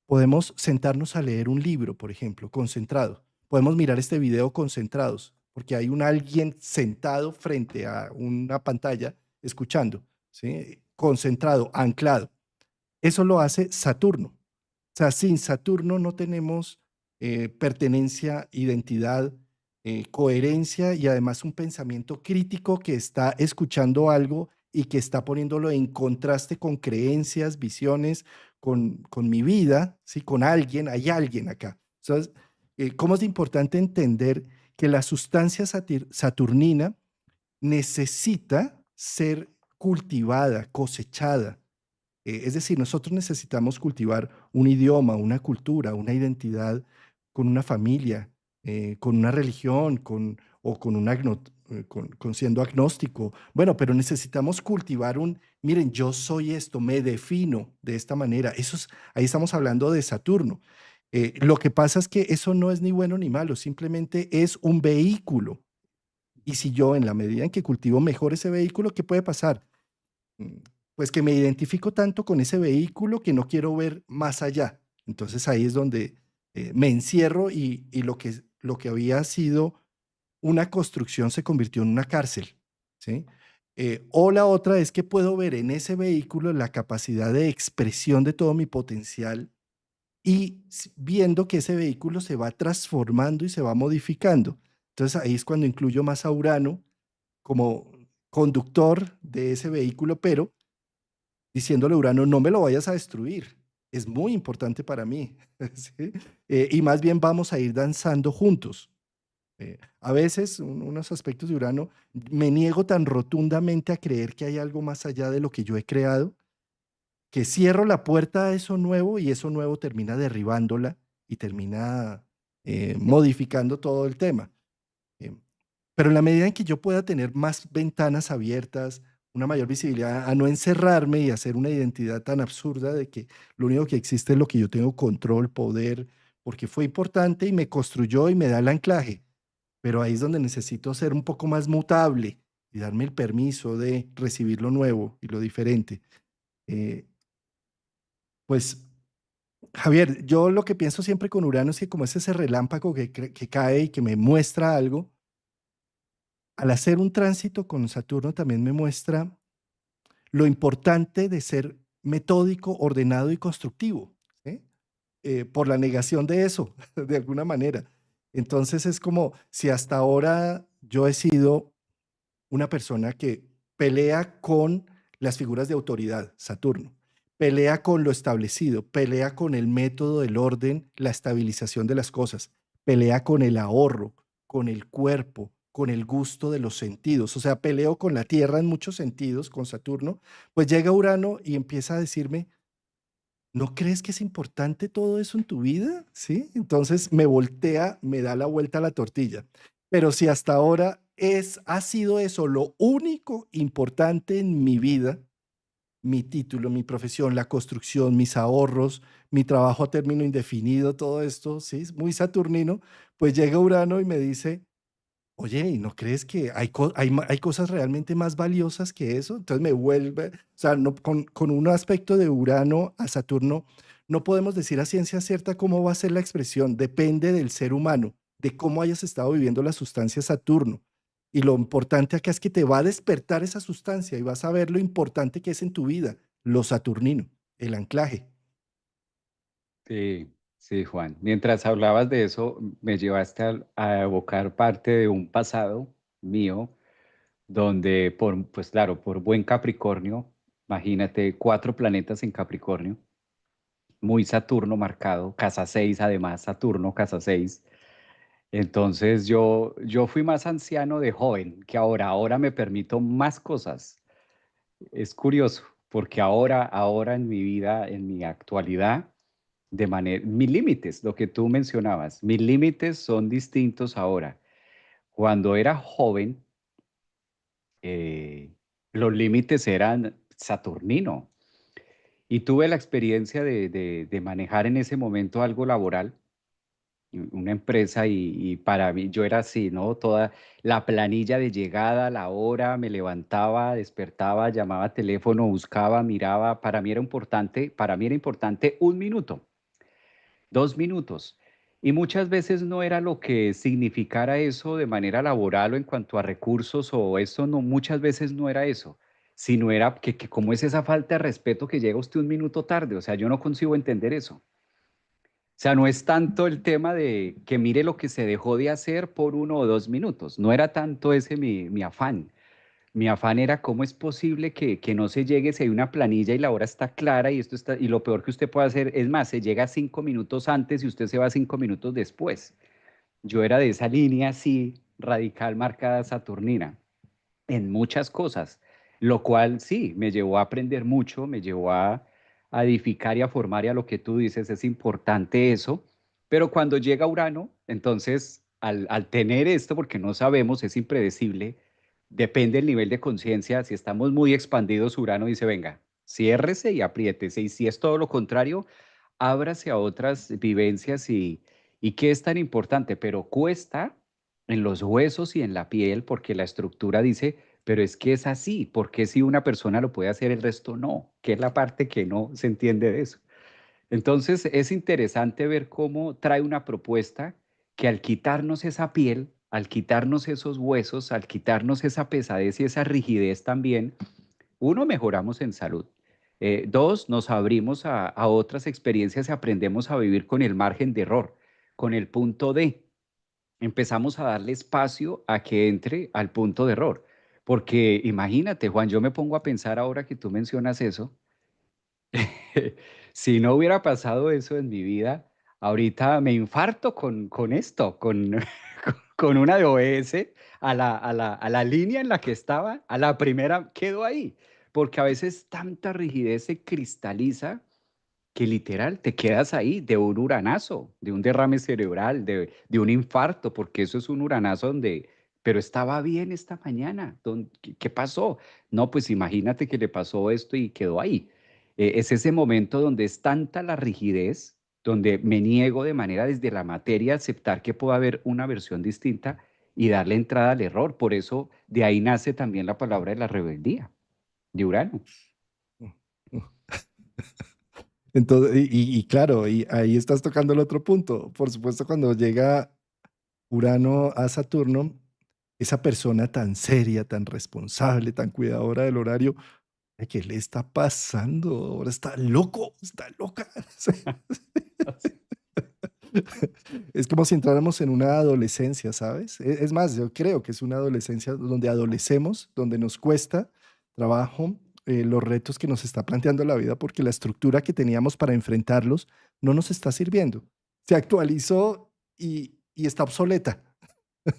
Podemos sentarnos a leer un libro, por ejemplo, concentrado. Podemos mirar este video concentrados, porque hay un alguien sentado frente a una pantalla escuchando, ¿sí? Concentrado, anclado. Eso lo hace Saturno. O sea, sin Saturno no tenemos pertenencia, identidad, coherencia y además un pensamiento crítico que está escuchando algo y que está poniéndolo en contraste con creencias, visiones, con mi vida, ¿sí? Con alguien, hay alguien acá. Entonces, ¿cómo es importante entender que la sustancia saturnina necesita ser cultivada, cosechada? Es decir, nosotros necesitamos cultivar un idioma, una cultura, una identidad con una familia, con una religión, o con, con siendo agnóstico. Bueno, pero necesitamos cultivar miren, yo soy esto, me defino de esta manera. Ahí estamos hablando de Saturno. Lo que pasa es que eso no es ni bueno ni malo, simplemente es un vehículo. Y si yo, en la medida en que cultivo mejor ese vehículo, ¿qué puede pasar? Mm, pues que me identifico tanto con ese vehículo que no quiero ver más allá. Entonces ahí es donde me encierro y lo que había sido una construcción se convirtió en una cárcel, ¿sí? O la otra es que puedo ver en ese vehículo la capacidad de expresión de todo mi potencial y viendo que ese vehículo se va transformando y se va modificando. Entonces ahí es cuando incluyo más a Urano como conductor de ese vehículo, pero diciéndole a Urano, no me lo vayas a destruir, es muy importante para mí, ¿sí? Y más bien vamos a ir danzando juntos. A veces, unos aspectos de Urano, me niego tan rotundamente a creer que hay algo más allá de lo que yo he creado, que cierro la puerta a eso nuevo y eso nuevo termina derribándola y termina modificando todo el tema. Em, pero en la medida en que yo pueda tener más ventanas abiertas, una mayor visibilidad, a no encerrarme y hacer una identidad tan absurda de que lo único que existe es lo que yo tengo control, poder, porque fue importante y me construyó y me da el anclaje. Pero ahí es donde necesito ser un poco más mutable y darme el permiso de recibir lo nuevo y lo diferente. Eh, pues, Javier, yo lo que pienso siempre con Urano es que como es ese relámpago que cae y que me muestra algo, al hacer un tránsito con Saturno también me muestra lo importante de ser metódico, ordenado y constructivo, ¿sí? Por la negación de eso, de alguna manera. Entonces es como si hasta ahora yo he sido una persona que pelea con las figuras de autoridad, Saturno, pelea con lo establecido, pelea con el método del orden, la estabilización de las cosas, pelea con el ahorro, con el cuerpo, con el gusto de los sentidos, o sea, peleo con la Tierra en muchos sentidos, con Saturno, pues llega Urano y empieza a decirme, ¿no crees que es importante todo eso en tu vida? ¿Sí? Entonces me voltea, me da la vuelta a la tortilla. Pero si hasta ahora ha sido eso lo único importante en mi vida, mi título, mi profesión, la construcción, mis ahorros, mi trabajo a término indefinido, todo esto, sí, es muy saturnino, pues llega Urano y me dice, oye, ¿y no crees que hay cosas realmente más valiosas que eso? Entonces me vuelve, o sea, no, con un aspecto de Urano a Saturno, no podemos decir a ciencia cierta cómo va a ser la expresión, depende del ser humano, de cómo hayas estado viviendo la sustancia Saturno. Y lo importante acá es que te va a despertar esa sustancia y vas a ver lo importante que es en tu vida, lo saturnino, el anclaje. Sí, sí, Juan. Mientras hablabas de eso, me llevaste a evocar parte de un pasado mío, donde pues claro, por buen Capricornio, imagínate 4 planetas en Capricornio, muy Saturno marcado, casa 6 además, Saturno, casa 6. Entonces yo fui más anciano de joven que ahora. Ahora me permito más cosas. Es curioso, porque ahora en mi vida, en mi actualidad, mis límites, lo que tú mencionabas, mis límites son distintos ahora. Cuando era joven, eh, los límites eran saturnino y tuve la experiencia de manejar en ese momento algo laboral, una empresa y para mí yo era así, ¿no? Toda la planilla de llegada, la hora, me levantaba, despertaba, llamaba teléfono, buscaba, miraba, para mí era importante 1 minuto. 2 minutos. Y muchas veces no era lo que significara eso de manera laboral o en cuanto a recursos o eso, no, muchas veces no era eso, sino era que cómo es esa falta de respeto que llega usted 1 minuto tarde. O sea, yo no consigo entender eso. O sea, no es tanto el tema de que mire lo que se dejó de hacer por 1 o 2 minutos. No era tanto ese mi afán. Mi afán era cómo es posible que no se llegue si hay una planilla y la hora está clara y esto está, y lo peor que usted puede hacer es más, se llega 5 minutos antes y usted se va 5 minutos después. Yo era de esa línea así radical marcada saturnina en muchas cosas, lo cual sí, me llevó a aprender mucho, me llevó a edificar y a formar y a lo que tú dices, es importante eso, pero cuando llega Urano, entonces al tener esto, porque no sabemos, es impredecible, depende del nivel de conciencia, si estamos muy expandidos, Urano dice, venga, ciérrese y apriétese, y si es todo lo contrario, ábrase a otras vivencias y qué es tan importante, pero cuesta en los huesos y en la piel, porque la estructura dice, pero es que es así, porque si una persona lo puede hacer, el resto no, que es la parte que no se entiende de eso. Entonces es interesante ver cómo trae una propuesta que al quitarnos esa piel, al quitarnos esos huesos, al quitarnos esa pesadez y esa rigidez también, uno, mejoramos en salud. Dos, nos abrimos a otras experiencias y aprendemos a vivir con el margen de error, con el punto D. Empezamos a darle espacio a que entre al punto de error. Porque imagínate, Juan, yo me pongo a pensar ahora que tú mencionas eso, si no hubiera pasado eso en mi vida, ahorita me infarto con esto, con una de OS a la línea en la que estaba, a la primera quedo ahí, porque a veces tanta rigidez se cristaliza que literal te quedas ahí de un uranazo, de un derrame cerebral, de un infarto, porque eso es un uranazo donde, pero estaba bien esta mañana, ¿qué pasó? No, pues imagínate que le pasó esto y quedó ahí. Es ese momento donde es tanta la rigidez, donde me niego de manera desde la materia a aceptar que pueda haber una versión distinta y darle entrada al error. Por eso de ahí nace también la palabra de la rebeldía, de Urano. Entonces, y claro, y ahí estás tocando el otro punto. Por supuesto, cuando llega Urano a Saturno, esa persona tan seria, tan responsable, tan cuidadora del horario, ¿qué le está pasando? Ahora está loco, está loca. Es como si entráramos en una adolescencia, ¿sabes? Es más, yo creo que es una adolescencia donde adolecemos, donde nos cuesta trabajo los retos que nos está planteando la vida, porque la estructura que teníamos para enfrentarlos no nos está sirviendo. Se actualizó y está obsoleta,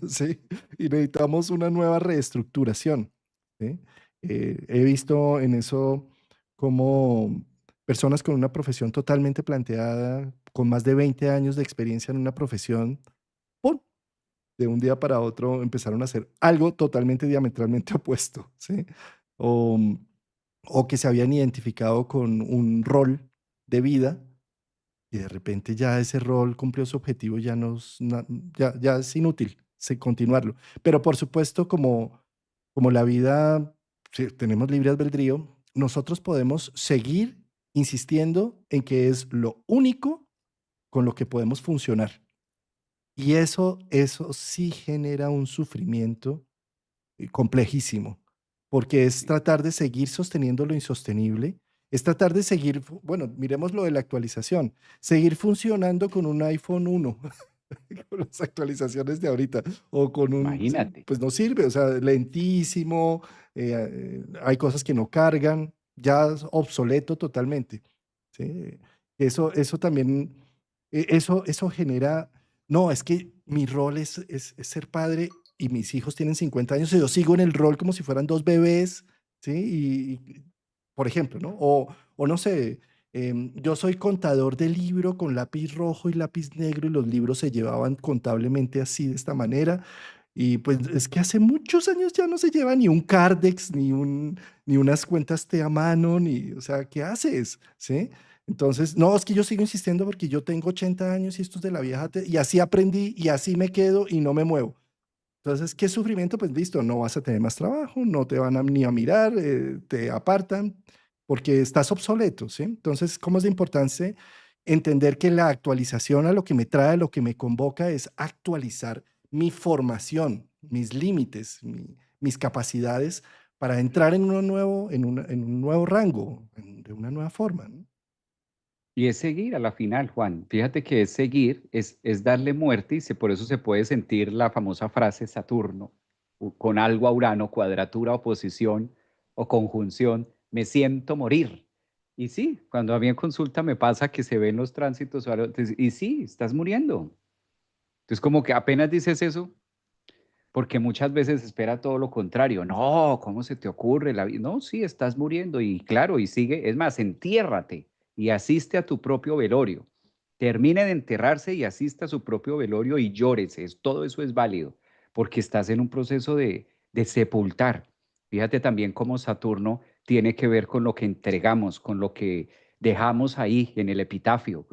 ¿sí? Y necesitamos una nueva reestructuración, ¿sí? He visto en eso como personas con una profesión totalmente planteada, con más de 20 años de experiencia en una profesión, ¡pum!, de un día para otro empezaron a hacer algo totalmente diametralmente opuesto, ¿sí? O, o que se habían identificado con un rol de vida y de repente ya ese rol cumplió su objetivo, ya, ya es inútil continuarlo. Pero por supuesto, como la vida, sí, tenemos libre albedrío, nosotros podemos seguir insistiendo en que es lo único con lo que podemos funcionar. Y eso sí genera un sufrimiento complejísimo, porque es tratar de seguir sosteniendo lo insostenible, es tratar de seguir, bueno, miremos lo de la actualización, seguir funcionando con un iPhone 1, con las actualizaciones de ahorita, o con un, sí, Imagínate. pues no sirve, o sea, lentísimo, hay cosas que no cargan, ya es obsoleto totalmente, ¿sí? Eso también, eso genera, no, es que mi rol es ser padre y mis hijos tienen 50 años y yo sigo en el rol como si fueran dos bebés, ¿sí? Por ejemplo, ¿no? O no sé, yo soy contador de libro con lápiz rojo y lápiz negro y los libros se llevaban contablemente así, de esta manera. Y pues es que hace muchos años ya no se lleva ni un Cardex, ni unas cuentas T a mano, ni, o sea, ¿qué haces? ¿Sí? Entonces, no, es que yo sigo insistiendo porque yo tengo 80 años y esto es de la vieja, y así aprendí y así me quedo y no me muevo. Entonces, ¿qué sufrimiento? Pues listo, no vas a tener más trabajo, no te van ni a mirar, te apartan porque estás obsoleto, ¿sí? Entonces, ¿cómo es de importante? entender que la actualización a lo que me trae, a lo que me convoca es actualizar mi formación, mis límites, mis capacidades para entrar en uno nuevo, en un nuevo rango, de una nueva forma, ¿no? Y es seguir a la final, Juan. Fíjate que es seguir, es darle muerte y por eso se puede sentir la famosa frase Saturno, con algo a Urano, cuadratura, oposición o conjunción, me siento morir. Y sí, cuando a mí en consulta me pasa que se ven los tránsitos, y sí, estás muriendo. Entonces como que apenas dices eso, porque muchas veces espera todo lo contrario. No, ¿cómo se te ocurre? No, sí, estás muriendo y claro, y sigue. Es más, entiérrate y asiste a tu propio velorio. Termine de enterrarse y asista a su propio velorio y llórese. Todo eso es válido porque estás en un proceso de sepultar. Fíjate también cómo Saturno tiene que ver con lo que entregamos, con lo que dejamos ahí en el epitafio.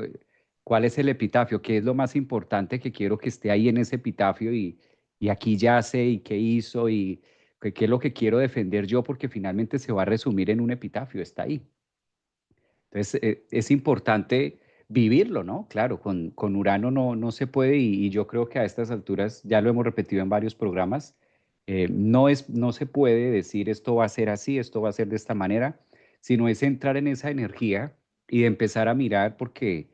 ¿Cuál es el epitafio? ¿Qué es lo más importante que quiero que esté ahí en ese epitafio? Y aquí yace y qué hizo y qué es lo que quiero defender yo, porque finalmente se va a resumir en un epitafio, está ahí. Entonces, es importante vivirlo, ¿no? Claro, con Urano no se puede y yo creo que a estas alturas, ya lo hemos repetido en varios programas, no se puede decir esto va a ser así, esto va a ser de esta manera, sino es entrar en esa energía y de empezar a mirar porque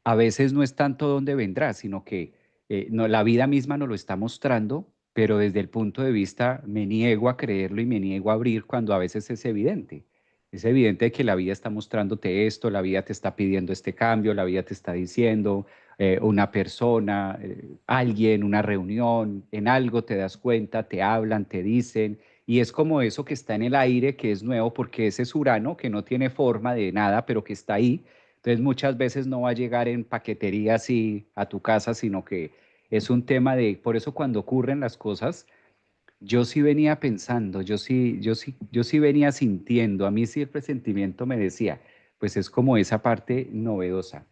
a veces no es tanto dónde vendrá, sino que no, la vida misma nos lo está mostrando, pero desde el punto de vista me niego a creerlo y me niego a abrir cuando a veces es evidente. Es evidente que la vida está mostrándote esto, la vida te está pidiendo este cambio, la vida te está diciendo, una persona, alguien, una reunión, en algo te das cuenta, te hablan, te dicen, y es como eso que está en el aire, que es nuevo, porque ese es Urano, que no tiene forma de nada, pero que está ahí. Entonces muchas veces no va a llegar en paquetería así a tu casa, sino que es un tema de, por eso cuando ocurren las cosas, yo sí venía pensando, yo sí venía sintiendo, a mí sí el presentimiento me decía, pues es como esa parte novedosa,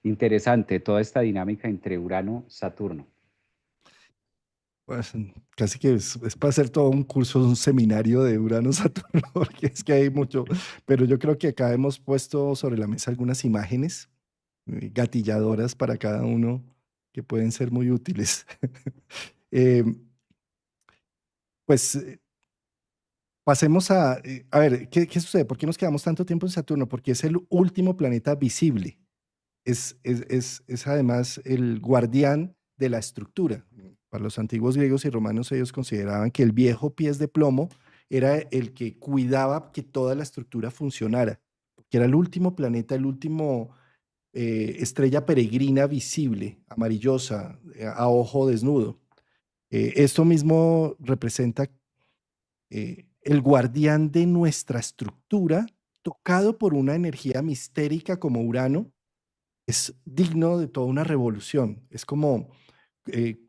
interesante, toda esta dinámica entre Urano, Saturno. Pues, casi que es para hacer todo un curso, un seminario de Urano-Saturno, porque es que hay mucho, pero yo creo que acá hemos puesto sobre la mesa algunas imágenes gatilladoras para cada uno que pueden ser muy útiles. Em, pues pasemos a ver, ¿qué sucede? ¿Por qué nos quedamos tanto tiempo en Saturno? Porque es el último planeta visible. Es además el guardián de la estructura. Para los antiguos griegos y romanos, ellos consideraban que el viejo pies de plomo era el que cuidaba que toda la estructura funcionara, que era el último planeta, el último estrella peregrina visible, amarillosa, a ojo desnudo. Esto mismo representa el guardián de nuestra estructura, tocado por una energía mistérica como Urano, es digno de toda una revolución. Es como, eh,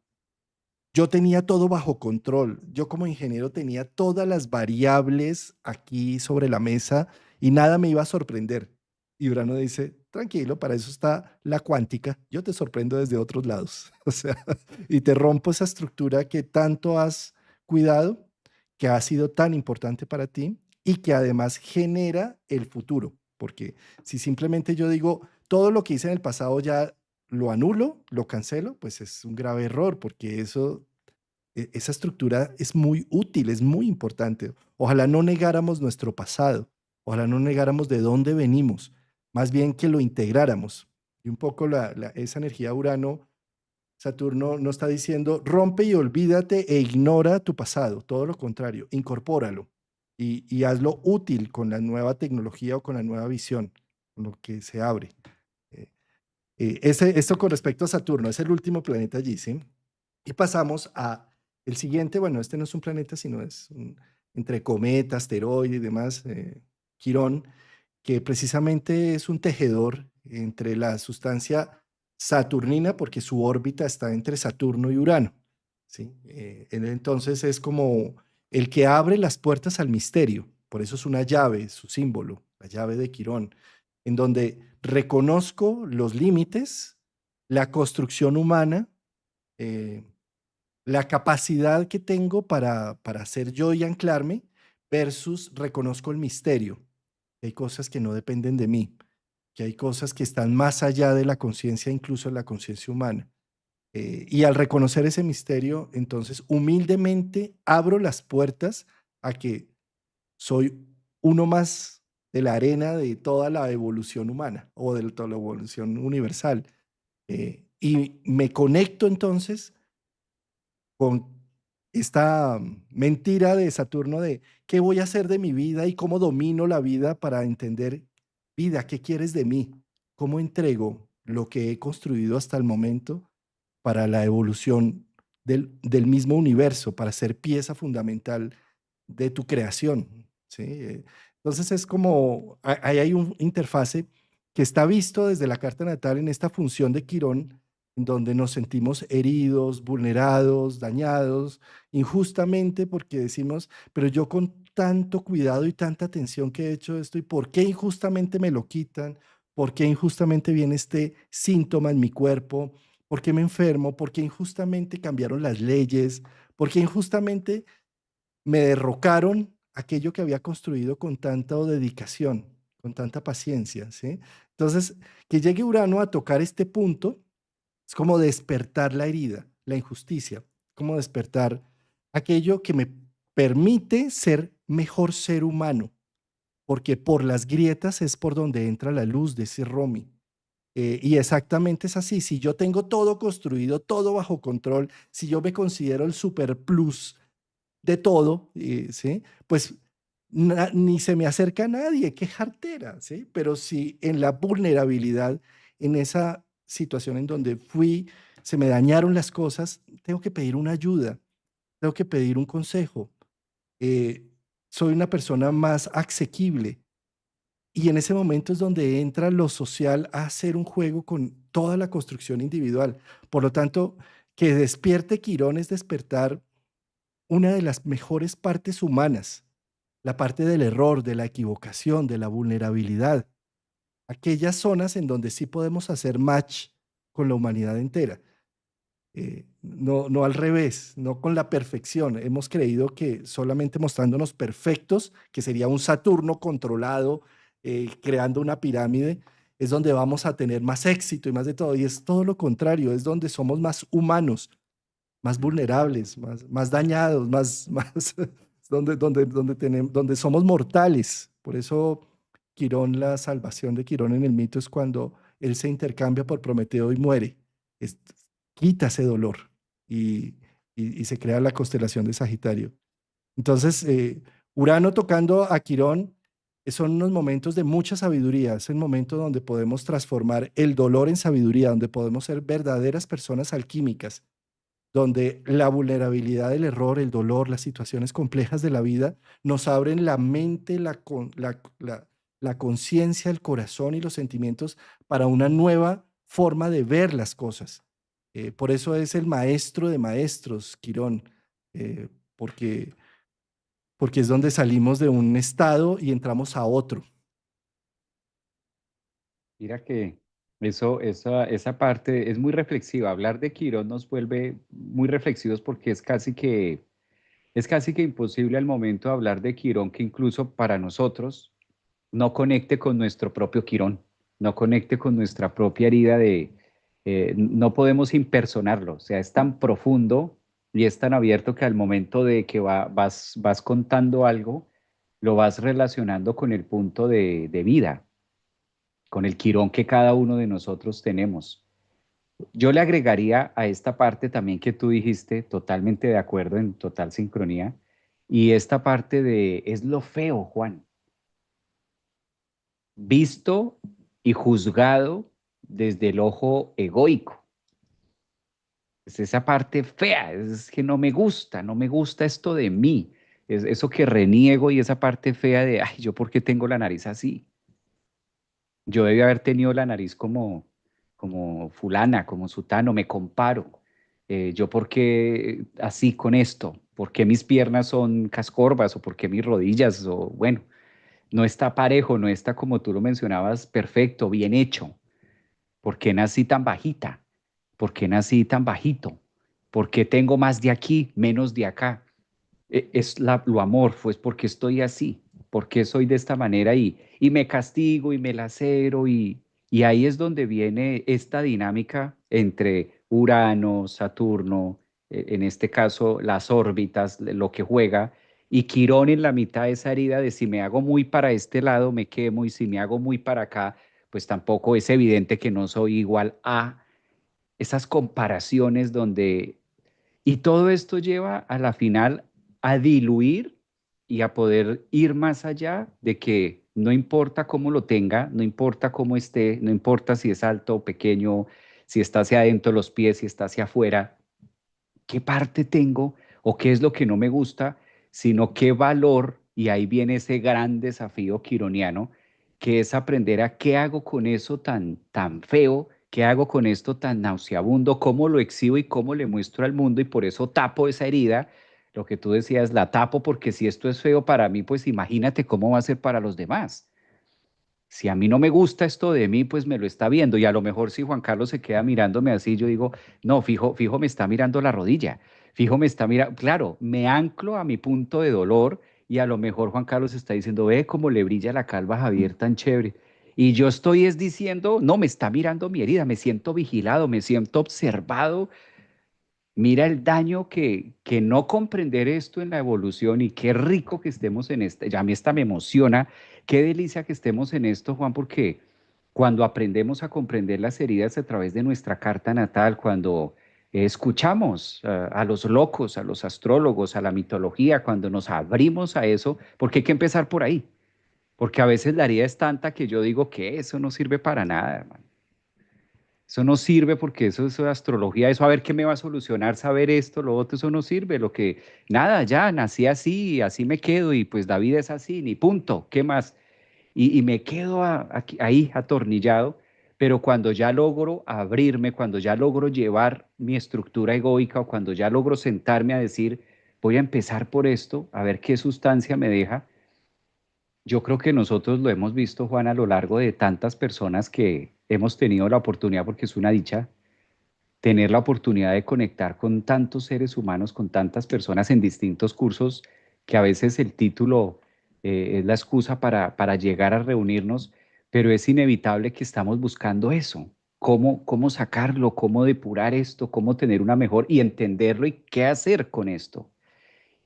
yo tenía todo bajo control. Yo como ingeniero tenía todas las variables aquí sobre la mesa y nada me iba a sorprender. Y Urano dice, tranquilo, para eso está la cuántica. Yo te sorprendo desde otros lados. O sea, y te rompo esa estructura que tanto has cuidado, que ha sido tan importante para ti y que además genera el futuro. Porque si simplemente yo digo, todo lo que hice en el pasado ya lo anulo, lo cancelo, pues es un grave error, porque eso, esa estructura es muy útil, es muy importante. Ojalá no negáramos nuestro pasado, ojalá no negáramos de dónde venimos, más bien que lo integráramos. Y un poco esa energía Urano, Saturno no está diciendo rompe y olvídate e ignora tu pasado, todo lo contrario, incorpóralo y hazlo útil con la nueva tecnología o con la nueva visión, con lo que se abre. Eh, esto con respecto a Saturno, es el último planeta allí, ¿sí? Y pasamos a el siguiente, bueno, este no es un planeta, sino es entre cometa, asteroide y demás, Quirón, que precisamente es un tejedor entre la sustancia saturnina, porque su órbita está entre Saturno y Urano, ¿sí? Él entonces es como el que abre las puertas al misterio, por eso es una llave, su símbolo, la llave de Quirón, en donde reconozco los límites, la construcción humana, eh, la capacidad que tengo para ser yo y anclarme, versus reconozco el misterio. Hay cosas que no dependen de mí. que hay cosas que están más allá de la conciencia, incluso de la conciencia humana. Y al reconocer ese misterio, entonces humildemente abro las puertas a que soy uno más de la arena de toda la evolución humana o de toda la evolución universal. Y me conecto entonces con esta mentira de Saturno de qué voy a hacer de mi vida y cómo domino la vida para entender, vida, ¿qué quieres de mí? ¿Cómo entrego lo que he construido hasta el momento para la evolución del mismo universo, para ser pieza fundamental de tu creación? ¿Sí? Entonces es como, ahí hay un interfase que está visto desde la carta natal en esta función de Quirón, en donde nos sentimos heridos, vulnerados, dañados, injustamente porque decimos, pero yo con tanto cuidado y tanta atención que he hecho esto, ¿y por qué injustamente me lo quitan? ¿Por qué injustamente viene este síntoma en mi cuerpo? ¿Por qué me enfermo? ¿Por qué injustamente cambiaron las leyes? ¿Por qué injustamente me derrocaron aquello que había construido con tanta dedicación, con tanta paciencia? ¿Sí? Entonces, que llegue Urano a tocar este punto es como despertar la herida, la injusticia, como despertar aquello que me permite ser mejor ser humano, porque por las grietas es por donde entra la luz de ese Romy. Y exactamente es así. Si yo tengo todo construido, todo bajo control, si yo me considero el super plus de todo, ¿sí? Pues ni se me acerca a nadie, qué jartera, ¿sí? Pero si en la vulnerabilidad, en esa situación en donde se me dañaron las cosas, tengo que pedir una ayuda, tengo que pedir un consejo. eh, Soy una persona más asequible y en ese momento es donde entra lo social a hacer un juego con toda la construcción individual. Por lo tanto, que despierte Quirón es despertar una de las mejores partes humanas, la parte del error, de la equivocación, de la vulnerabilidad, aquellas zonas en donde sí podemos hacer match con la humanidad entera. No al revés, no con la perfección. Hemos creído que solamente mostrándonos perfectos, que sería un Saturno controlado, creando una pirámide, es donde vamos a tener más éxito y más de todo. Y es todo lo contrario, es donde somos más humanos, más vulnerables, más dañados, más donde somos mortales. Por eso Quirón, la salvación de Quirón en el mito es cuando él se intercambia por Prometeo y muere. Es- Quita ese dolor y, y se crea la constelación de Sagitario. Entonces, Urano tocando a Quirón son unos momentos de mucha sabiduría, es el momento donde podemos transformar el dolor en sabiduría, donde podemos ser verdaderas personas alquímicas, donde la vulnerabilidad, el error, el dolor, las situaciones complejas de la vida nos abren la mente, la conciencia, el corazón y los sentimientos para una nueva forma de ver las cosas. Por eso es el maestro de maestros, Quirón, eh, porque, porque es donde salimos de un estado y entramos a otro. Mira que esa parte es muy reflexiva. Hablar de Quirón nos vuelve muy reflexivos porque es casi que imposible al momento de hablar de Quirón que incluso para nosotros no conecte con nuestro propio Quirón, no conecte con nuestra propia herida no podemos impersonarlo. O sea, es tan profundo y es tan abierto que al momento de que vas contando algo, lo vas relacionando con el punto de vida, con el Quirón que cada uno de nosotros tenemos. Yo le agregaría a esta parte también que tú dijiste, totalmente de acuerdo, en total sincronía, y esta parte de, es lo feo, Juan, visto y juzgado desde el ojo egoico. Es esa parte fea, es que no me gusta esto de mí, es eso que reniego y esa parte fea de, ay, yo por qué tengo la nariz así. Yo debí haber tenido la nariz como fulana, como sutano, me comparo. Yo por qué así con esto, por qué mis piernas son cascorvas o por qué mis rodillas, o bueno, no está parejo, no está como tú lo mencionabas, perfecto, bien hecho. ¿Por qué nací tan bajita? ¿Por qué nací tan bajito? ¿Por qué tengo más de aquí, menos de acá? Es lo amor, pues porque estoy así, porque soy de esta manera y me castigo y me lacero Y ahí es donde viene esta dinámica entre Urano, Saturno, en este caso las órbitas, lo que juega, y Quirón en la mitad de esa herida de si me hago muy para este lado me quemo y si me hago muy para acá, pues tampoco es evidente que no soy igual a esas comparaciones donde y todo esto lleva a la final a diluir y a poder ir más allá de que no importa cómo lo tenga, no importa cómo esté, no importa si es alto o pequeño, si está hacia adentro los pies, si está hacia afuera, qué parte tengo o qué es lo que no me gusta, sino qué valor, y ahí viene ese gran desafío quironiano, que es aprender a qué hago con eso tan feo, qué hago con esto tan nauseabundo, cómo lo exhibo y cómo le muestro al mundo, y por eso tapo esa herida. Lo que tú decías, la tapo porque si esto es feo para mí, pues imagínate cómo va a ser para los demás. Si a mí no me gusta esto de mí, pues me lo está viendo. Y a lo mejor si Juan Carlos se queda mirándome así, yo digo, no, fijo, me está mirando la rodilla. Fijo, me está mirando. Claro, me anclo a mi punto de dolor y a lo mejor Juan Carlos está diciendo, ve cómo le brilla la calva a Javier tan chévere. Y yo estoy es diciendo, no, me está mirando mi herida, me siento vigilado, me siento observado. Mira el daño que no comprender esto en la evolución y qué rico que estemos en esta, ya a mí esta me emociona, qué delicia que estemos en esto, Juan, porque cuando aprendemos a comprender las heridas a través de nuestra carta natal, cuando escuchamos a los locos, a los astrólogos, a la mitología, cuando nos abrimos a eso, porque hay que empezar por ahí, porque a veces la herida es tanta que yo digo que eso no sirve para nada, hermano. Eso no sirve porque eso de astrología, eso a ver qué me va a solucionar, saber esto, lo otro, eso no sirve. Lo que, nada, ya nací así, así me quedo y pues la vida es así, ni punto, ¿qué más? Y me quedo ahí atornillado, pero cuando ya logro abrirme, cuando ya logro llevar mi estructura egoica o cuando ya logro sentarme a decir, voy a empezar por esto, a ver qué sustancia me deja, yo creo que nosotros lo hemos visto, Juan, a lo largo de tantas personas que hemos tenido la oportunidad, porque es una dicha tener la oportunidad de conectar con tantos seres humanos, con tantas personas en distintos cursos, que a veces el título es la excusa para llegar a reunirnos, pero es inevitable que estamos buscando eso, cómo sacarlo, cómo depurar esto, cómo tener una mejor y entenderlo y qué hacer con esto.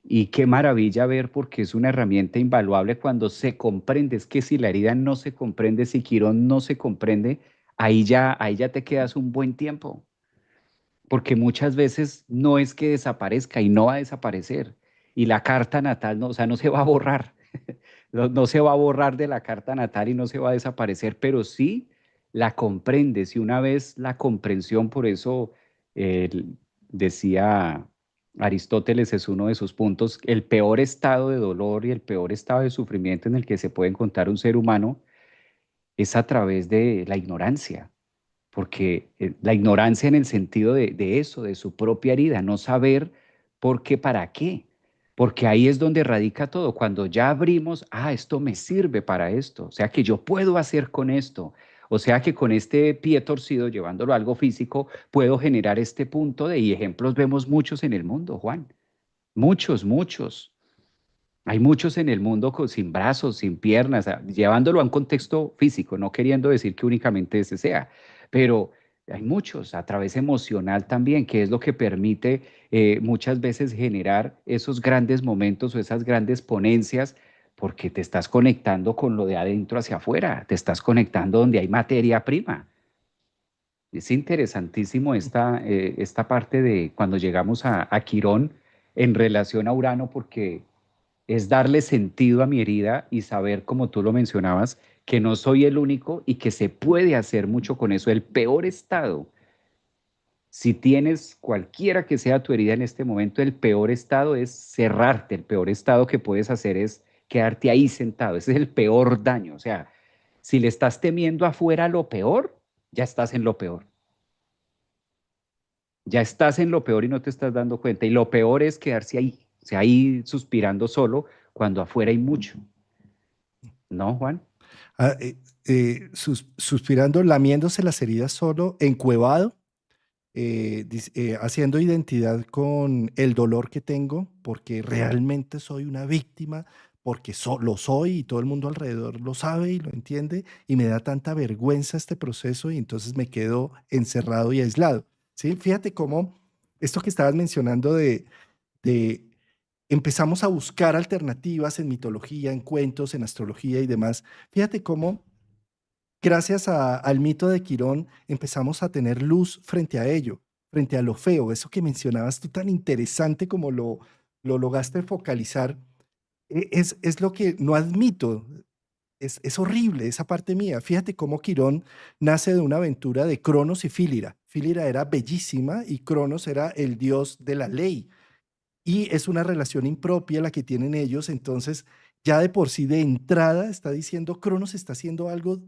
Y qué maravilla ver porque es una herramienta invaluable cuando se comprende. Es que si la herida no se comprende, si Quirón no se comprende, ahí ya te quedas un buen tiempo porque muchas veces no es que desaparezca y no va a desaparecer. Y la carta natal, no, o sea, no se va a borrar, no se va a borrar de la carta natal y no se va a desaparecer, pero sí la comprendes. Y una vez la comprensión, por eso eh, decía Aristóteles, es uno de sus puntos, el peor estado de dolor y el peor estado de sufrimiento en el que se puede encontrar un ser humano es a través de la ignorancia porque la ignorancia en el sentido de eso, de su propia herida, no saber por qué, para qué, porque ahí es donde radica todo. Cuando ya abrimos, esto me sirve para esto, o sea que yo puedo hacer con esto, o sea que con este pie torcido, llevándolo a algo físico, puedo generar este punto de, y ejemplos vemos muchos en el mundo, Juan, muchos, muchos. Hay muchos en el mundo sin brazos, sin piernas, llevándolo a un contexto físico, no queriendo decir que únicamente ese sea, pero hay muchos a través emocional también, que es lo que permite muchas veces generar esos grandes momentos o esas grandes ponencias, porque te estás conectando con lo de adentro hacia afuera, te estás conectando donde hay materia prima. Es interesantísimo esta parte de cuando llegamos a Quirón en relación a Urano, porque es darle sentido a mi herida y saber, como tú lo mencionabas, que no soy el único y que se puede hacer mucho con eso. El peor estado, si tienes cualquiera que sea tu herida en este momento, el peor estado es cerrarte. El peor estado que puedes hacer es quedarte ahí sentado. Ese es el peor daño. O sea, si le estás temiendo afuera lo peor, ya estás en lo peor. Ya estás en lo peor y no te estás dando cuenta. Y lo peor es quedarse ahí, o sea, ahí suspirando solo cuando afuera hay mucho. ¿No, Juan? Ah, suspirando, lamiéndose las heridas solo, encuevado, haciendo identidad con el dolor que tengo, porque realmente soy una víctima, porque lo soy y todo el mundo alrededor lo sabe y lo entiende y me da tanta vergüenza este proceso y entonces me quedo encerrado y aislado. ¿Sí? Fíjate cómo esto que estabas mencionando de empezamos a buscar alternativas en mitología, en cuentos, en astrología y demás. Fíjate cómo gracias al mito de Quirón empezamos a tener luz frente a ello, frente a lo feo, eso que mencionabas tú tan interesante como lo lograste focalizar, es lo que no admito, es horrible esa parte mía. Fíjate cómo Quirón nace de una aventura de Cronos y Fílira. Fílira era bellísima y Cronos era el dios de la ley. Y es una relación impropia la que tienen ellos, entonces ya de por sí de entrada está diciendo, Cronos está haciendo algo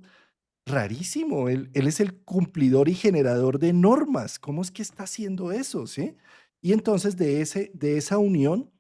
rarísimo, él es el cumplidor y generador de normas, ¿cómo es que está haciendo eso? ¿Sí? Y entonces de esa unión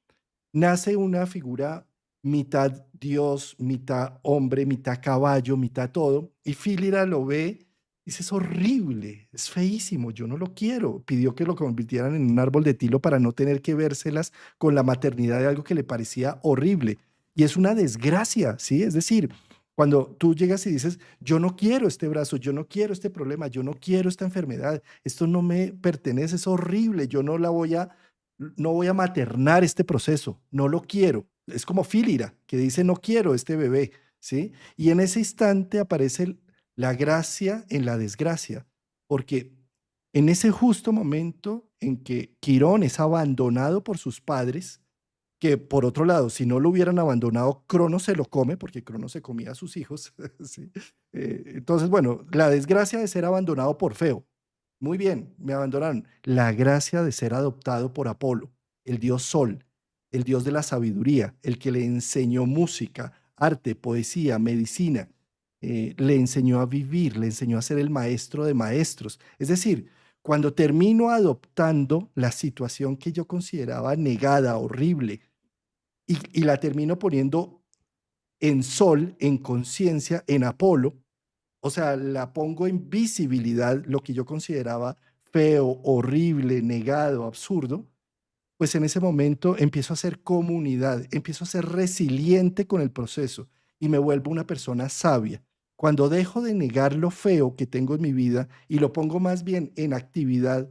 nace una figura mitad dios, mitad hombre, mitad caballo, mitad todo, y Fílira lo ve, dice, es horrible, es feísimo, yo no lo quiero. Pidió que lo convirtieran en un árbol de tilo para no tener que vérselas con la maternidad de algo que le parecía horrible. Y es una desgracia, ¿sí? Es decir, cuando tú llegas y dices, yo no quiero este brazo, yo no quiero este problema, yo no quiero esta enfermedad, esto no me pertenece, es horrible, yo no voy a maternar este proceso, no lo quiero. Es como Fílira, que dice, no quiero este bebé, ¿sí? Y en ese instante aparece la gracia en la desgracia, porque en ese justo momento en que Quirón es abandonado por sus padres, que por otro lado, si no lo hubieran abandonado, Cronos se lo come, porque Cronos se comía a sus hijos, ¿sí? Entonces, bueno, la desgracia de ser abandonado por Feo, muy bien, me abandonaron. La gracia de ser adoptado por Apolo, el dios Sol, el dios de la sabiduría, el que le enseñó música, arte, poesía, medicina, le enseñó a vivir, le enseñó a ser el maestro de maestros. Es decir, cuando termino adoptando la situación que yo consideraba negada, horrible, y la termino poniendo en Sol, en conciencia, en Apolo, o sea, la pongo en visibilidad, lo que yo consideraba feo, horrible, negado, absurdo, pues en ese momento empiezo a ser comunidad, empiezo a ser resiliente con el proceso y me vuelvo una persona sabia. Cuando dejo de negar lo feo que tengo en mi vida y lo pongo más bien en actividad,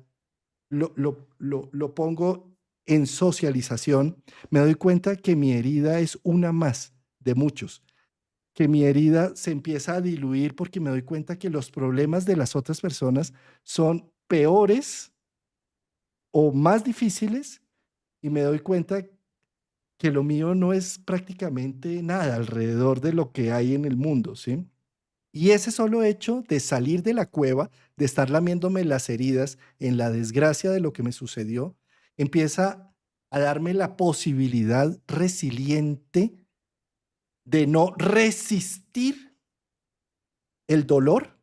lo pongo en socialización, me doy cuenta que mi herida es una más de muchos, que mi herida se empieza a diluir porque me doy cuenta que los problemas de las otras personas son peores o más difíciles y me doy cuenta que lo mío no es prácticamente nada alrededor de lo que hay en el mundo, ¿sí? Y ese solo hecho de salir de la cueva, de estar lamiéndome las heridas en la desgracia de lo que me sucedió, empieza a darme la posibilidad resiliente de no resistir el dolor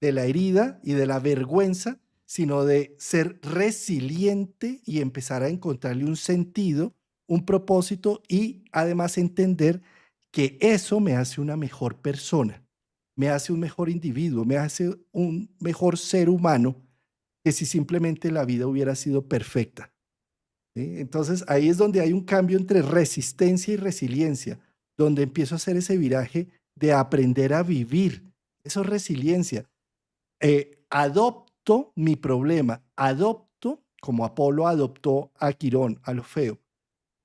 de la herida y de la vergüenza, sino de ser resiliente y empezar a encontrarle un sentido, un propósito y además entender que eso me hace una mejor persona, me hace un mejor individuo, me hace un mejor ser humano que si simplemente la vida hubiera sido perfecta. ¿Sí? Entonces ahí es donde hay un cambio entre resistencia y resiliencia, donde empiezo a hacer ese viraje de aprender a vivir. Eso es resiliencia. Adopto mi problema, adopto como Apolo adoptó a Quirón, a lo feo,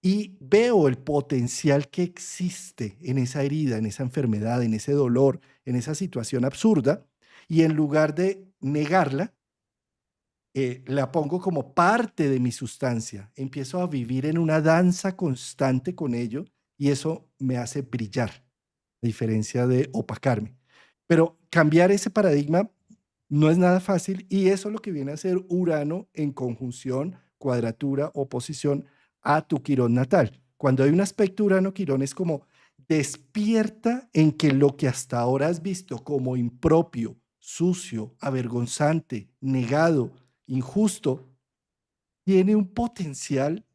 y veo el potencial que existe en esa herida, en esa enfermedad, en ese dolor, en esa situación absurda, y en lugar de negarla, la pongo como parte de mi sustancia. Empiezo a vivir en una danza constante con ello y eso me hace brillar, a diferencia de opacarme. Pero cambiar ese paradigma no es nada fácil y eso es lo que viene a ser Urano en conjunción, cuadratura, oposición a tu Quirón natal. Cuando hay un aspecto Urano-Quirón es como despierta en que lo que hasta ahora has visto como impropio, sucio, avergonzante, negado, injusto, tiene un potencial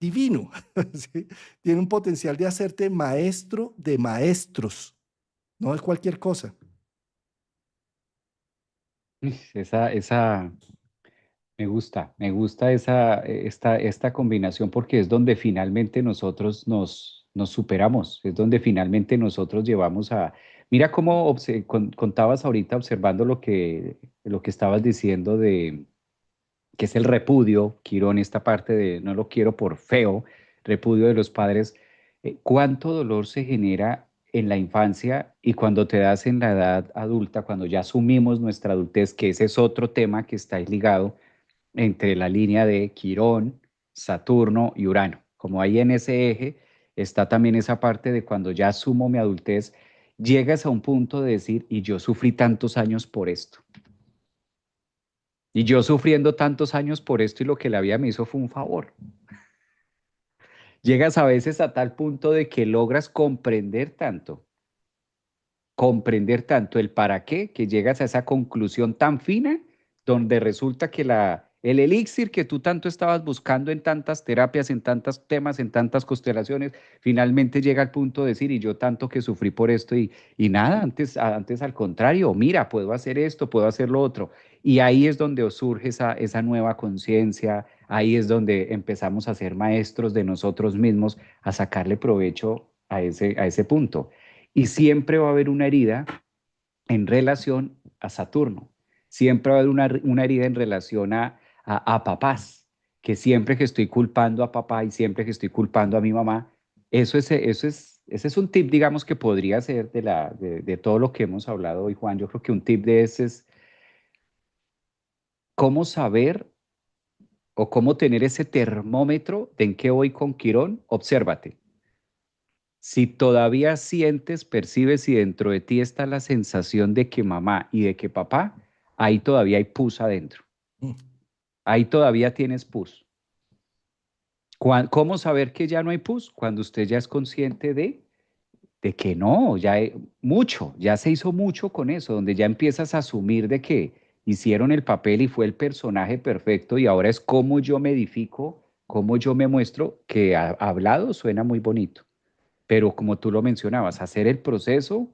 divino, ¿sí? Tiene un potencial de hacerte maestro de maestros, no es cualquier cosa. Esa, me gusta esta combinación porque es donde finalmente nosotros nos superamos, es donde finalmente nosotros llevamos a... Mira cómo contabas ahorita observando lo que estabas diciendo de que es el repudio, Quirón, esta parte de no lo quiero por feo, repudio de los padres, cuánto dolor se genera en la infancia y cuando te das en la edad adulta, cuando ya asumimos nuestra adultez, que ese es otro tema que está ahí ligado entre la línea de Quirón, Saturno y Urano. Como ahí en ese eje está también esa parte de cuando ya asumo mi adultez, llegas a un punto de decir, y yo sufrí tantos años por esto. Y yo sufriendo tantos años por esto y lo que la vida me hizo fue un favor. Llegas a veces a tal punto de que logras comprender tanto el para qué, que llegas a esa conclusión tan fina, donde resulta que el elixir que tú tanto estabas buscando en tantas terapias, en tantos temas, en tantas constelaciones, finalmente llega al punto de decir, y yo tanto que sufrí por esto, y nada, antes al contrario, mira, puedo hacer esto, puedo hacer lo otro. Y ahí es donde os surge esa nueva conciencia, ahí es donde empezamos a ser maestros de nosotros mismos, a sacarle provecho a ese punto. Y siempre va a haber una herida en relación a Saturno. Siempre va a haber una herida en relación a papás, que siempre que estoy culpando a papá y siempre que estoy culpando a mi mamá, ese es un tip, digamos, que podría ser de todo lo que hemos hablado hoy, Juan. Yo creo que un tip de ese es cómo saber o cómo tener ese termómetro de en qué voy con Quirón. Obsérvate. Si todavía sientes, percibes y dentro de ti está la sensación de que mamá y de que papá, ahí todavía hay pus adentro. Mm. Ahí todavía tienes pus. ¿Cómo saber que ya no hay pus? Cuando usted ya es consciente de que no, mucho, ya se hizo mucho con eso, donde ya empiezas a asumir de que hicieron el papel y fue el personaje perfecto y ahora es cómo yo me edifico, cómo yo me muestro, que hablado suena muy bonito, pero como tú lo mencionabas, hacer el proceso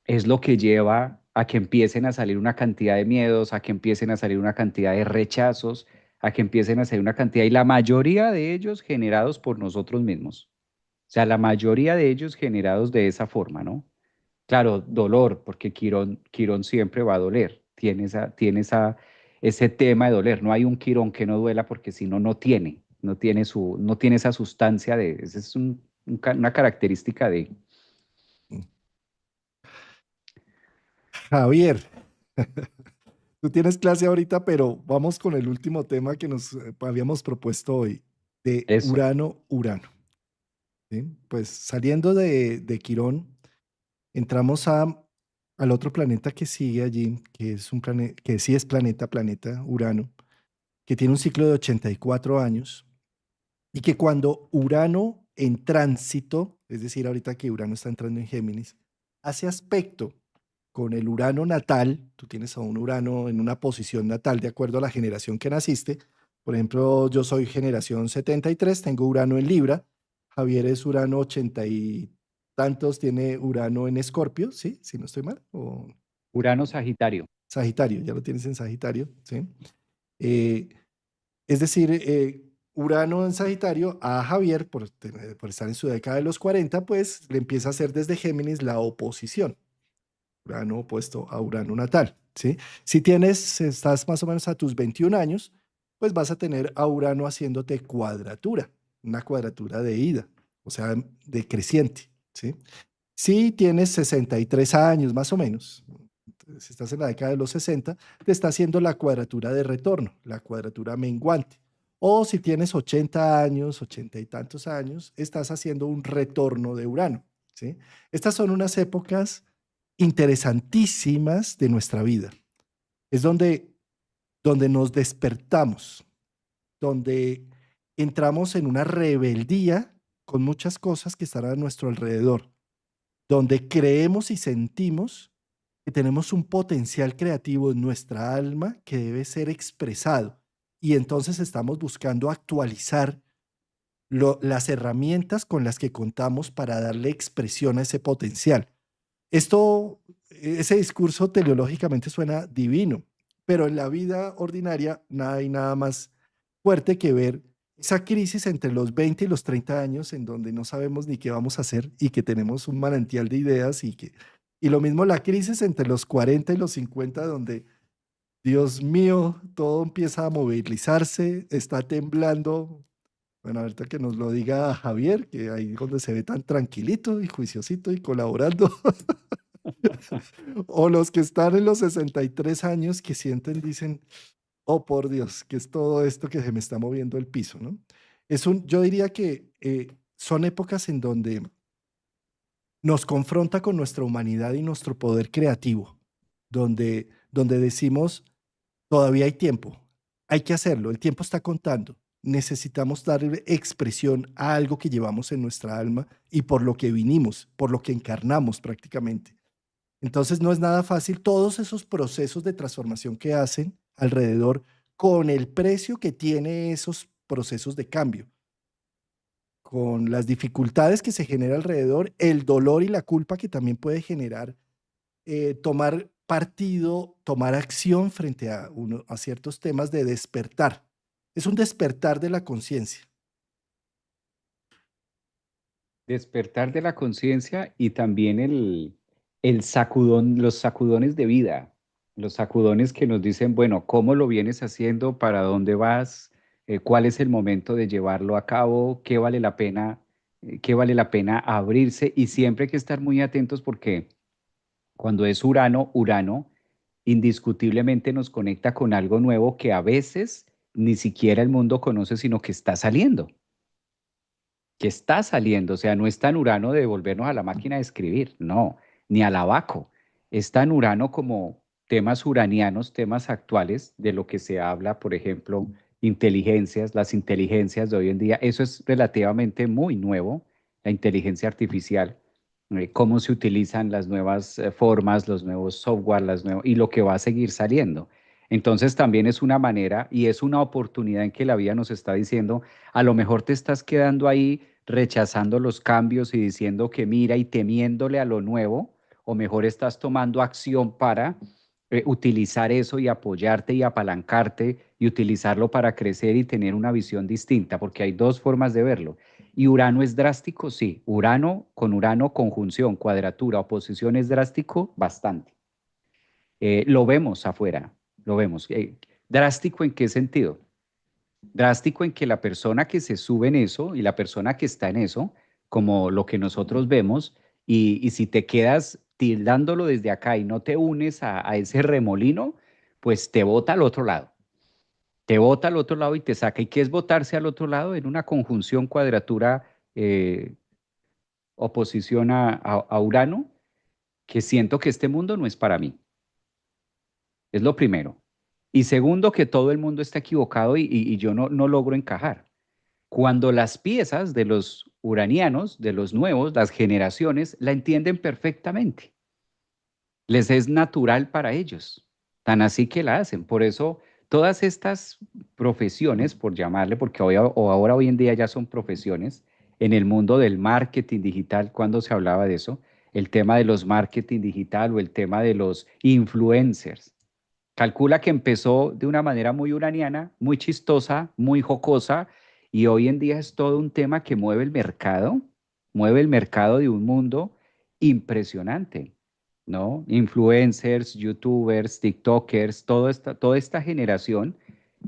es lo que lleva a que empiecen a salir una cantidad de miedos, a que empiecen a salir una cantidad de rechazos, a que empiecen a salir una cantidad, y la mayoría de ellos generados por nosotros mismos. O sea, la mayoría de ellos generados de esa forma, ¿no? Claro, dolor, porque Quirón siempre va a doler, ese tema de doler. No hay un Quirón que no duela porque si no, no tiene esa sustancia esa es una característica de... Javier, tú tienes clase ahorita, pero vamos con el último tema que nos habíamos propuesto hoy, de Eso. Urano. ¿Sí? Pues saliendo de Quirón, entramos al otro planeta que sigue allí, que es un planeta, que sí es planeta, Urano, que tiene un ciclo de 84 años y que cuando Urano en tránsito, es decir, ahorita que Urano está entrando en Géminis, hace aspecto con el Urano natal, tú tienes a un Urano en una posición natal de acuerdo a la generación que naciste. Por ejemplo, yo soy generación 73, tengo Urano en Libra, Javier es Urano 80 y tantos, tiene Urano en Escorpio, ¿sí? Si no estoy mal, o Urano Sagitario. Sagitario, ya lo tienes en Sagitario, ¿sí? Eh, es decir, Urano en Sagitario a Javier, por estar en su década de los 40, pues le empieza a hacer desde Géminis la oposición. Urano opuesto a Urano natal, ¿sí? Si estás más o menos a tus 21 años, pues vas a tener a Urano haciéndote cuadratura, una cuadratura de ida, o sea, decreciente, ¿sí? Si tienes 63 años más o menos, si estás en la década de los 60, te está haciendo la cuadratura de retorno, la cuadratura menguante. O si tienes 80 años, 80 y tantos años, estás haciendo un retorno de Urano, ¿sí? Estas son unas épocas interesantísimas de nuestra vida. Es donde nos despertamos, donde entramos en una rebeldía con muchas cosas que están a nuestro alrededor, donde creemos y sentimos que tenemos un potencial creativo en nuestra alma que debe ser expresado. Y entonces estamos buscando actualizar las herramientas con las que contamos para darle expresión a ese potencial. Ese discurso teleológicamente suena divino, pero en la vida ordinaria nada hay nada más fuerte que ver esa crisis entre los 20 y los 30 años en donde no sabemos ni qué vamos a hacer y que tenemos un manantial de ideas y lo mismo la crisis entre los 40 y los 50 donde, Dios mío, todo empieza a movilizarse, está temblando. Bueno, ahorita que nos lo diga Javier, que ahí donde se ve tan tranquilito y juiciosito y colaborando, o los que están en los 63 años que sienten, dicen, oh por Dios, ¿qué es todo esto que se me está moviendo el piso, ¿no? Yo diría que son épocas en donde nos confronta con nuestra humanidad y nuestro poder creativo, donde decimos, todavía hay tiempo, hay que hacerlo, el tiempo está contando, necesitamos darle expresión a algo que llevamos en nuestra alma y por lo que vinimos, por lo que encarnamos prácticamente. Entonces no es nada fácil todos esos procesos de transformación que hacen alrededor con el precio que tiene esos procesos de cambio, con las dificultades que se genera alrededor, el dolor y la culpa que también puede generar tomar partido, tomar acción frente a ciertos temas de despertar. Es un despertar de la conciencia. Despertar de la conciencia y también el sacudón, los sacudones de vida, los sacudones que nos dicen, bueno, ¿cómo lo vienes haciendo? ¿Para dónde vas? ¿Cuál es el momento de llevarlo a cabo? ¿Qué vale la pena abrirse? Y siempre hay que estar muy atentos porque cuando es Urano, Urano indiscutiblemente nos conecta con algo nuevo que a veces ni siquiera el mundo conoce, sino que está saliendo, o sea, no es tan Urano de volvernos a la máquina de escribir, no, ni al abaco. Es tan Urano como temas uranianos, temas actuales de lo que se habla, por ejemplo, inteligencias, las inteligencias de hoy en día. Eso es relativamente muy nuevo, la inteligencia artificial, cómo se utilizan las nuevas formas, los nuevos software, y lo que va a seguir saliendo. Entonces también es una manera y es una oportunidad en que la vida nos está diciendo, a lo mejor te estás quedando ahí rechazando los cambios y diciendo que mira y temiéndole a lo nuevo, o mejor estás tomando acción para utilizar eso y apoyarte y apalancarte y utilizarlo para crecer y tener una visión distinta, porque hay dos formas de verlo. ¿Y Urano es drástico? Sí. Urano, conjunción, cuadratura, oposición es drástico, bastante. Lo vemos afuera, lo vemos. ¿Drástico en qué sentido? Drástico en que la persona que se sube en eso y la persona que está en eso, como lo que nosotros vemos, y si te quedas tildándolo desde acá y no te unes a ese remolino, pues te bota al otro lado. Te bota al otro lado y te saca. ¿Y qué es botarse al otro lado? En una conjunción, cuadratura, oposición a Urano, que siento que este mundo no es para mí. Es lo primero. Y segundo, que todo el mundo está equivocado y yo no logro encajar. Cuando las piezas de los uranianos, de los nuevos, las generaciones, la entienden perfectamente. Les es natural para ellos. Tan así que la hacen. Por eso, todas estas profesiones, por llamarle, porque hoy en día ya son profesiones, en el mundo del marketing digital, cuando se hablaba de eso, el tema de los marketing digital o el tema de los influencers. Calcula que empezó de una manera muy uraniana, muy chistosa, muy jocosa, y hoy en día es todo un tema que mueve el mercado de un mundo impresionante, ¿no? Influencers, youtubers, tiktokers, toda esta generación,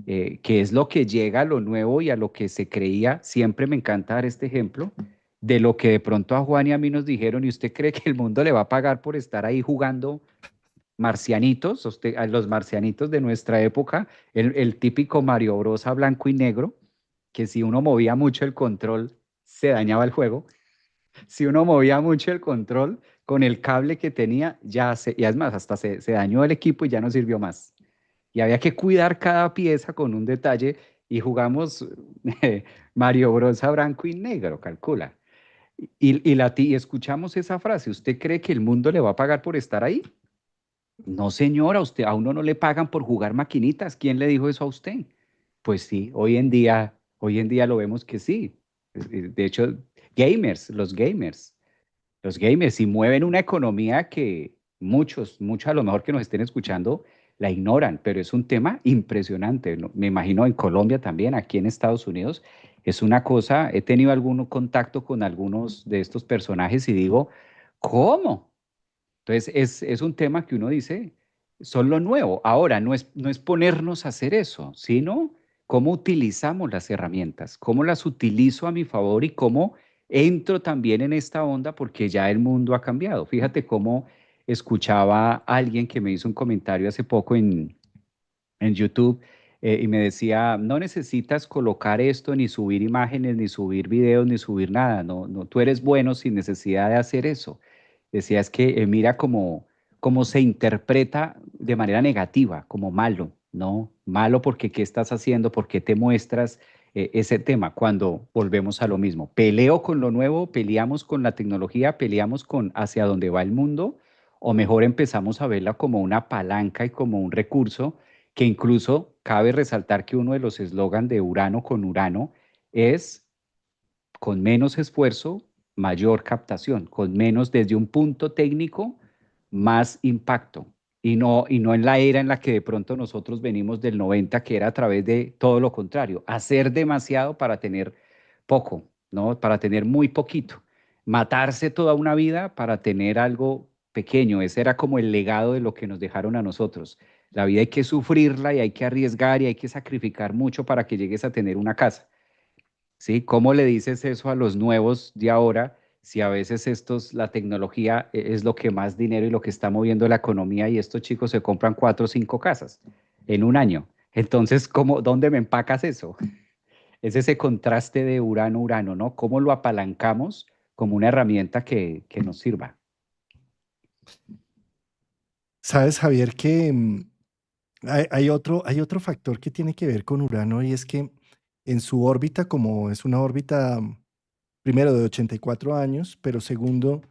que es lo que llega a lo nuevo y a lo que se creía, siempre me encanta dar este ejemplo, de lo que de pronto a Juan y a mí nos dijeron, ¿y usted cree que el mundo le va a pagar por estar ahí jugando marcianitos, a los marcianitos de nuestra época, el típico Mario Bros a blanco y negro, que si uno movía mucho el control, se dañaba el juego. Si uno movía mucho el control con el cable que tenía, y es más, hasta se dañó el equipo y ya no sirvió más. Y había que cuidar cada pieza con un detalle y jugamos Mario Bros a blanco y negro, calcula. Y escuchamos esa frase, ¿usted cree que el mundo le va a pagar por estar ahí? No, señora, a uno no le pagan por jugar maquinitas. ¿Quién le dijo eso a usted? Pues sí, hoy en día lo vemos que sí. De hecho, los gamers, y mueven una economía que muchos a lo mejor que nos estén escuchando, la ignoran, pero es un tema impresionante, ¿no? Me imagino en Colombia también, aquí en Estados Unidos, es una cosa, he tenido algún contacto con algunos de estos personajes y digo, ¿cómo? Entonces, es un tema que uno dice, son lo nuevo. Ahora, no es ponernos a hacer eso, sino cómo utilizamos las herramientas, cómo las utilizo a mi favor y cómo entro también en esta onda porque ya el mundo ha cambiado. Fíjate cómo escuchaba a alguien que me hizo un comentario hace poco en YouTube y me decía, no necesitas colocar esto, ni subir imágenes, ni subir videos, ni subir nada, no, no, tú eres bueno sin necesidad de hacer eso. Decía, es que mira cómo se interpreta de manera negativa, como malo, ¿no? Malo porque ¿qué estás haciendo? ¿Por qué te muestras ese tema? Cuando volvemos a lo mismo, peleo con lo nuevo, peleamos con la tecnología, peleamos con hacia dónde va el mundo, o mejor empezamos a verla como una palanca y como un recurso que incluso cabe resaltar que uno de los eslogans de Urano con Urano es con menos esfuerzo, mayor captación, con menos desde un punto técnico, más impacto. Y no en la era en la que de pronto nosotros venimos del 90, que era a través de todo lo contrario, hacer demasiado para tener poco, ¿no? Para tener muy poquito. Matarse toda una vida para tener algo pequeño. Ese era como el legado de lo que nos dejaron a nosotros. La vida hay que sufrirla y hay que arriesgar y hay que sacrificar mucho para que llegues a tener una casa. ¿Sí? ¿Cómo le dices eso a los nuevos de ahora si a veces la tecnología es lo que más dinero y lo que está moviendo la economía y estos chicos se compran 4 o 5 casas en un año? Entonces, ¿dónde me empacas eso? Es ese contraste de Urano-Urano, ¿no? ¿Cómo lo apalancamos como una herramienta que nos sirva? Sabes, Javier, que hay otro factor que tiene que ver con Urano y es que en su órbita, como es una órbita, primero de 84 años, pero segundo,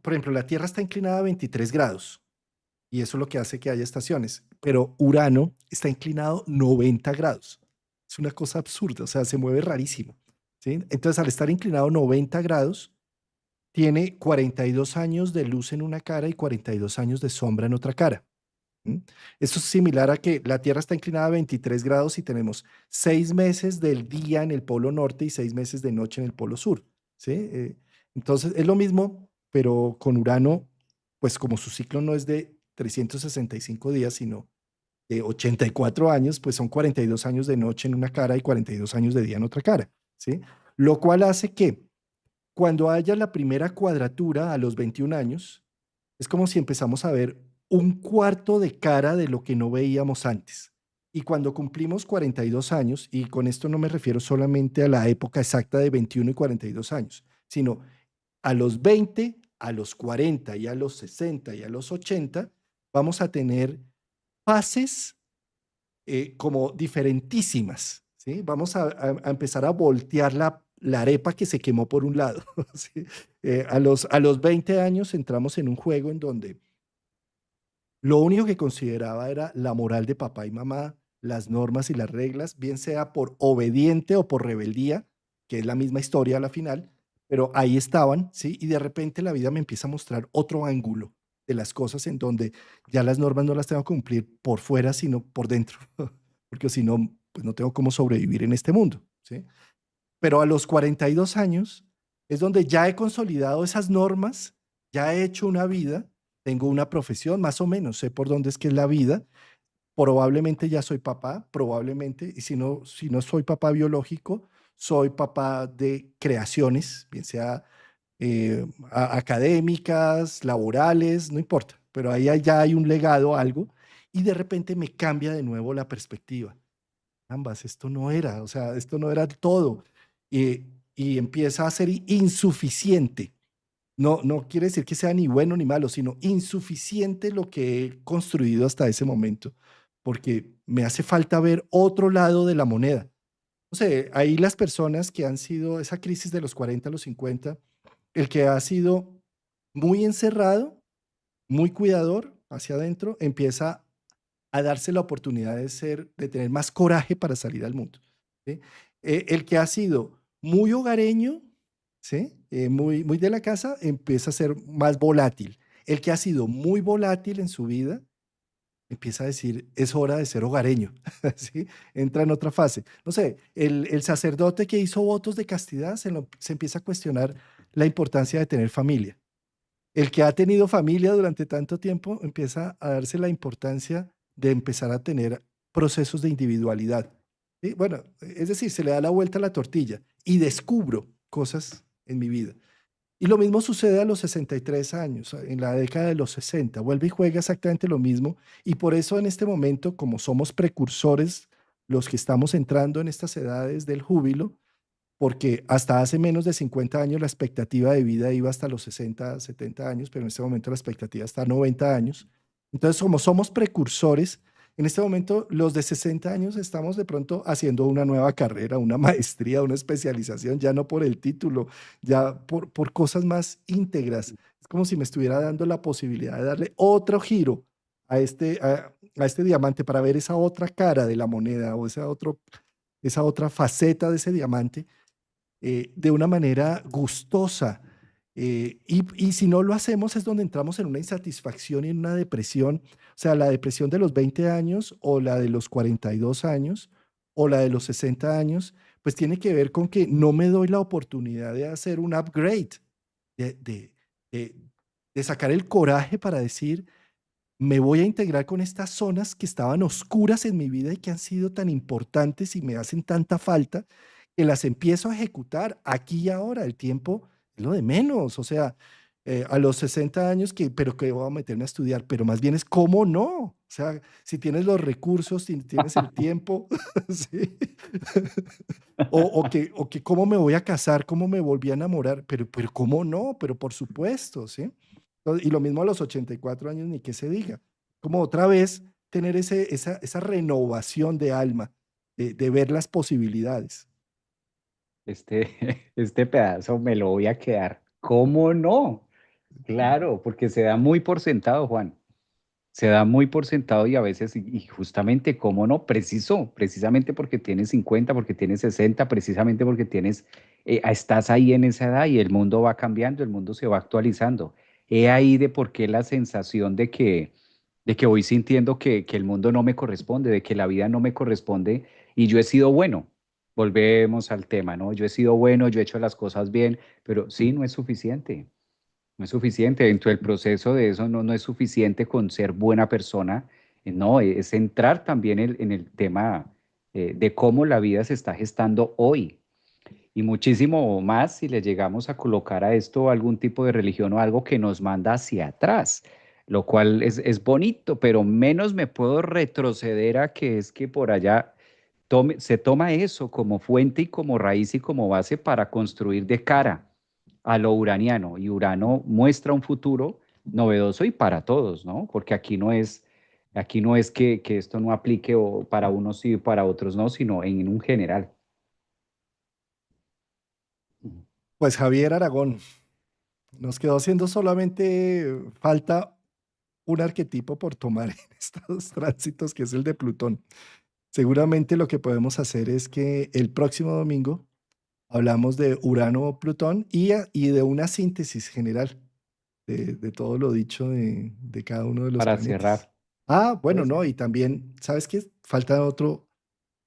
por ejemplo, la Tierra está inclinada a 23 grados y eso es lo que hace que haya estaciones, pero Urano está inclinado 90 grados. Es una cosa absurda, o sea, se mueve rarísimo, ¿sí? Entonces, al estar inclinado 90 grados, tiene 42 años de luz en una cara y 42 años de sombra en otra cara. ¿M? Esto es similar a que la Tierra está inclinada a 23 grados y tenemos 6 meses del día en el polo norte y 6 meses de noche en el polo sur, ¿sí? Entonces es lo mismo, pero con Urano, pues como su ciclo no es de 365 días, sino de 84 años, pues son 42 años de noche en una cara y 42 años de día en otra cara, ¿sí? Lo cual hace que cuando haya la primera cuadratura a los 21 años, es como si empezamos a ver un cuarto de cara de lo que no veíamos antes. Y cuando cumplimos 42 años, y con esto no me refiero solamente a la época exacta de 21 y 42 años, sino a los 20, a los 40 y a los 60 y a los 80, vamos a tener fases como diferentísimas, ¿sí? Vamos a empezar a voltear la arepa que se quemó por un lado, ¿sí? A los 20 años entramos en un juego en donde lo único que consideraba era la moral de papá y mamá, las normas y las reglas, bien sea por obediente o por rebeldía, que es la misma historia a la final, pero ahí estaban, ¿sí? Y de repente la vida me empieza a mostrar otro ángulo de las cosas en donde ya las normas no las tengo que cumplir por fuera, sino por dentro, porque si no, pues no tengo cómo sobrevivir en este mundo, ¿sí? Pero a los 42 años es donde ya he consolidado esas normas, ya he hecho una vida, tengo una profesión, más o menos, sé por dónde es que es la vida, probablemente ya soy papá, probablemente, y si no soy papá biológico, soy papá de creaciones, bien sea académicas, laborales, no importa, pero ahí ya hay un legado, algo, y de repente me cambia de nuevo la perspectiva. Ambas, esto no era, o sea, esto no era todo. Y, y empieza a ser insuficiente. No, no quiere decir que sea ni bueno ni malo, sino insuficiente lo que he construido hasta ese momento, porque me hace falta ver otro lado de la moneda. No sé, ahí las personas que han sido esa crisis de los 40 a los 50, el que ha sido muy encerrado, muy cuidador hacia adentro, empieza a darse la oportunidad de tener más coraje para salir al mundo, ¿sí? El que ha sido muy hogareño, ¿sí? Muy de la casa, empieza a ser más volátil. El que ha sido muy volátil en su vida, empieza a decir, es hora de ser hogareño, ¿sí? Entra en otra fase. No sé, el sacerdote que hizo votos de castidad se empieza a cuestionar la importancia de tener familia. El que ha tenido familia durante tanto tiempo empieza a darse la importancia de empezar a tener procesos de individualidad. ¿Sí? Bueno, es decir, se le da la vuelta a la tortilla y descubro cosas en mi vida. Y lo mismo sucede a los 63 años, en la década de los 60, vuelve y juega exactamente lo mismo. Y por eso en este momento, como somos precursores, los que estamos entrando en estas edades del júbilo, porque hasta hace menos de 50 años la expectativa de vida iba hasta los 60, 70 años, pero en este momento la expectativa está a 90 años. Entonces, como somos precursores, en este momento los de 60 años estamos de pronto haciendo una nueva carrera, una maestría, una especialización, ya no por el título, ya por cosas más íntegras. Es como si me estuviera dando la posibilidad de darle otro giro a este diamante para ver esa otra cara de la moneda o esa otra faceta de ese diamante de una manera gustosa. Y si no lo hacemos es donde entramos en una insatisfacción y en una depresión, o sea, la depresión de los 20 años o la de los 42 años o la de los 60 años, pues tiene que ver con que no me doy la oportunidad de hacer un upgrade, de, de, de, de sacar el coraje para decir, me voy a integrar con estas zonas que estaban oscuras en mi vida y que han sido tan importantes y me hacen tanta falta, que las empiezo a ejecutar aquí y ahora. El tiempo es lo de menos. O sea, a los 60 años, pero que voy a meterme a estudiar, pero más bien es cómo no. O sea, si tienes los recursos, si tienes el tiempo, ¿sí? O que cómo me voy a casar, cómo me volví a enamorar, pero cómo no, pero por supuesto, ¿sí? Y lo mismo a los 84 años, ni que se diga. Como otra vez tener esa renovación de alma, de ver las posibilidades. Este, este pedazo me lo voy a quedar. ¿Cómo no? Claro, porque se da muy por sentado, Juan. Se da muy por sentado y a veces, y justamente, ¿cómo no? Precisamente porque tienes 50, porque tienes 60, precisamente porque estás ahí en esa edad y el mundo va cambiando, el mundo se va actualizando. He ahí de por qué la sensación de que voy sintiendo que el mundo no me corresponde, de que la vida no me corresponde y yo he sido bueno. Volvemos al tema, ¿no? Yo he sido bueno, yo he hecho las cosas bien, pero sí, no es suficiente. No es suficiente, dentro del proceso de eso no es suficiente con ser buena persona, no, es entrar también en el tema de cómo la vida se está gestando hoy y muchísimo más si le llegamos a colocar a esto algún tipo de religión o algo que nos manda hacia atrás, lo cual es bonito, pero menos me puedo retroceder a que es que por allá se toma eso como fuente y como raíz y como base para construir de cara a lo uraniano. Y Urano muestra un futuro novedoso y para todos, ¿no? Porque aquí no es que esto no aplique o para unos sí y para otros no, sino en un general. Pues Javier Aragón, nos quedó haciendo solamente falta un arquetipo por tomar en estos tránsitos, que es el de Plutón. Seguramente lo que podemos hacer es que el próximo domingo hablamos de Urano-Plutón y de una síntesis general de todo lo dicho de cada uno de los Para planetas. cerrar, Ah, bueno, puede no, ser. y también, ¿sabes qué? Falta otro,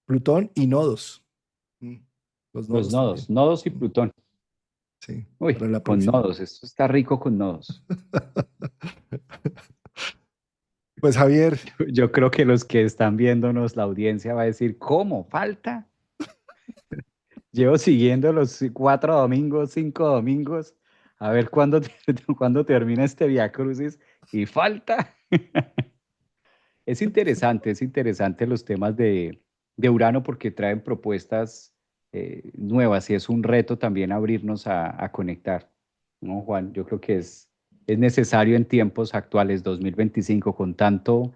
Plutón y nodos. Mm, Los Los nodos también. nodos y Mm, Plutón. Sí, para Uy, la con próxima. nodos, esto está rico con nodos. Pues Javier, Yo creo que los que están viéndonos, la audiencia va a decir, ¿cómo? ¿Falta? Llevo siguiendo los 4 domingos, 5 domingos, a ver cuándo, cuándo termina este Via Crucis y falta. Es interesante los temas de Urano porque traen propuestas nuevas y es un reto también abrirnos a conectar, ¿no, Juan? Yo creo que es necesario en tiempos actuales, 2025, con tanto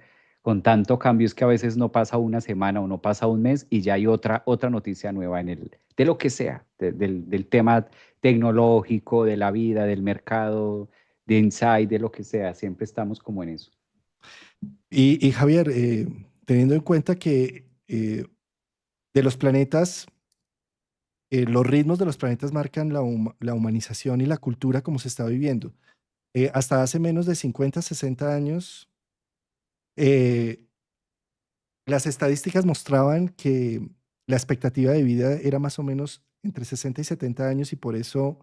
cambio, es que a veces no pasa una semana o no pasa un mes y ya hay otra noticia nueva de lo que sea, del tema tecnológico, de la vida, del mercado, de insight, de lo que sea, siempre estamos como en eso. y Javier, teniendo en cuenta que de los planetas, los ritmos de los planetas marcan la humanización y la cultura como se está viviendo. Hasta hace menos de 50, 60 años, Eh, las estadísticas mostraban que la expectativa de vida era más o menos entre 60 y 70 años y por eso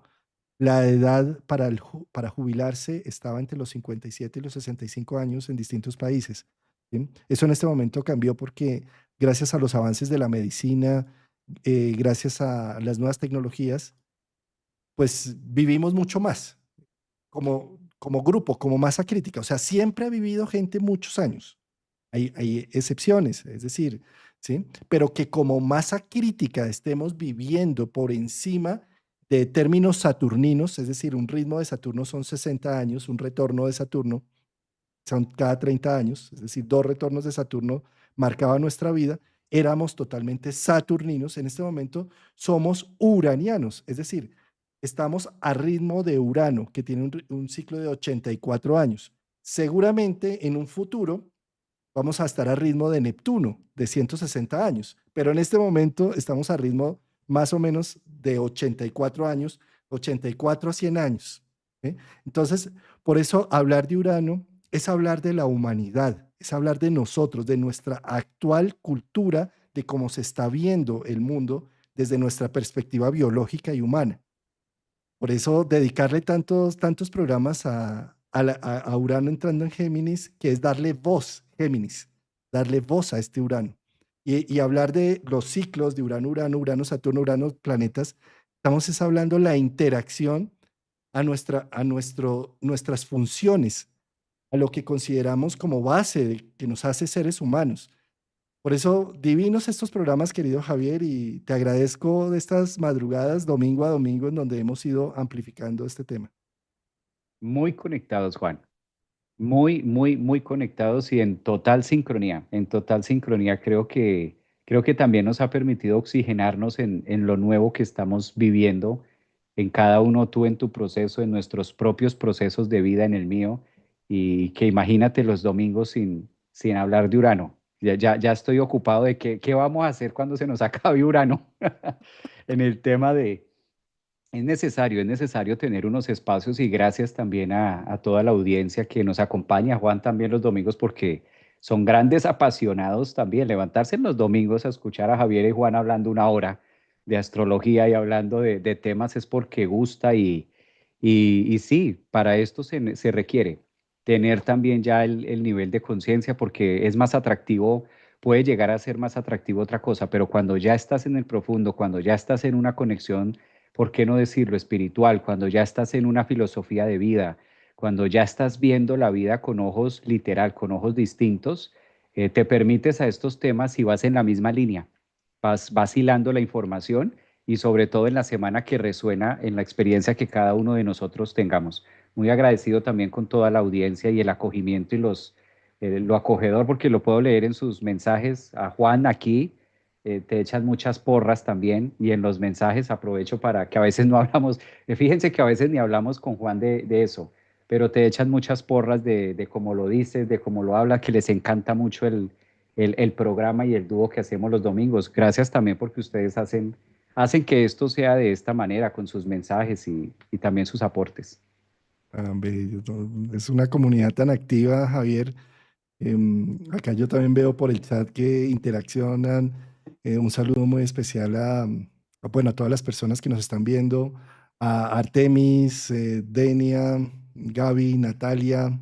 la edad para, para jubilarse estaba entre los 57 y los 65 años en distintos países. ¿Sí? Eso en este momento cambió porque gracias a los avances de la medicina, gracias a las nuevas tecnologías, pues vivimos mucho más como grupo, como masa crítica. O sea, siempre ha vivido gente muchos años. Hay excepciones, es decir, ¿sí? Pero que como masa crítica estemos viviendo por encima de términos saturninos, es decir, un ritmo de Saturno son 60 años, un retorno de Saturno son cada 30 años, es decir, 2 retornos de Saturno marcaba nuestra vida, éramos totalmente saturninos, en este momento somos uranianos, es decir, estamos a ritmo de Urano, que tiene un ciclo de 84 años. Seguramente en un futuro vamos a estar a ritmo de Neptuno, de 160 años, pero en este momento estamos a ritmo más o menos de 84 años, 84 a 100 años. ¿Sí? Entonces, por eso hablar de Urano es hablar de la humanidad, es hablar de nosotros, de nuestra actual cultura, de cómo se está viendo el mundo desde nuestra perspectiva biológica y humana. Por eso dedicarle tantos programas a Urano entrando en Géminis, que es darle voz, Géminis, darle voz a este Urano. Y hablar de los ciclos de Urano, Urano, Urano, Saturno, Urano, planetas, estamos es hablando la interacción nuestras funciones, a lo que consideramos como base que nos hace seres humanos. Por eso, divinos estos programas, querido Javier, y te agradezco de estas madrugadas, domingo a domingo, en donde hemos ido amplificando este tema. Muy conectados, Juan. Muy, muy, muy conectados y en total sincronía. En total sincronía creo que también nos ha permitido oxigenarnos en lo nuevo que estamos viviendo, en cada uno, tú en tu proceso, en nuestros propios procesos de vida, en el mío, y que imagínate los domingos sin hablar de Urano. Ya estoy ocupado de qué vamos a hacer cuando se nos acabe Urano en el tema de, es necesario tener unos espacios y gracias también a toda la audiencia que nos acompaña, Juan, también los domingos, porque son grandes apasionados también. Levantarse en los domingos a escuchar a Javier y Juan hablando una hora de astrología y hablando de temas es porque gusta y sí, para esto se requiere tener también ya el nivel de conciencia porque es más atractivo, puede llegar a ser más atractivo otra cosa, pero cuando ya estás en el profundo, cuando ya estás en una conexión, ¿por qué no decirlo espiritual? Cuando ya estás en una filosofía de vida, cuando ya estás viendo la vida con ojos literal, con ojos distintos, te permites a estos temas y vas en la misma línea, vas vacilando la información y sobre todo en la semana que resuena en la experiencia que cada uno de nosotros tengamos. Muy agradecido también con toda la audiencia y el acogimiento y lo acogedor, porque lo puedo leer en sus mensajes a Juan aquí, te echan muchas porras también y en los mensajes aprovecho para que a veces no hablamos, fíjense que a veces ni hablamos con Juan de eso, pero te echan muchas porras de cómo lo dices, de cómo lo habla, que les encanta mucho el programa y el dúo que hacemos los domingos. Gracias también porque ustedes hacen que esto sea de esta manera, con sus mensajes y también sus aportes. Ah, bello, ¿no? Es una comunidad tan activa, Javier. Acá yo también veo por el chat que interaccionan. Un saludo muy especial bueno, a todas las personas que nos están viendo, a Artemis, Denia, Gaby, Natalia,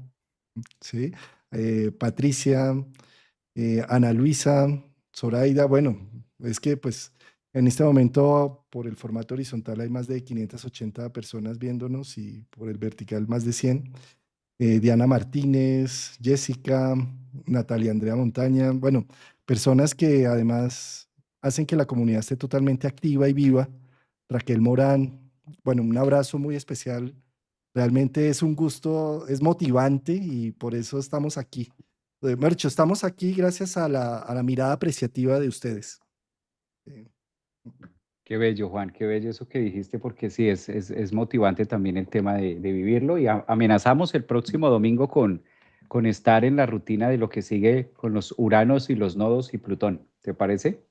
¿sí? Patricia, Ana Luisa, Zoraida. Bueno, es que pues en este momento por el formato horizontal hay más de 580 personas viéndonos y por el vertical más de 100. Diana Martínez, Jessica, Natalia Andrea Montaña, bueno, personas que además hacen que la comunidad esté totalmente activa y viva. Raquel Morán, bueno, un abrazo muy especial. Realmente es un gusto, es motivante y por eso estamos aquí. Mercho, estamos aquí gracias a la mirada apreciativa de ustedes. Eh, Qué bello, Juan, qué bello eso que dijiste, porque sí, es motivante también el tema de vivirlo y amenazamos el próximo domingo con estar en la rutina de lo que sigue con los Uranos y los nodos y Plutón. ¿Te parece?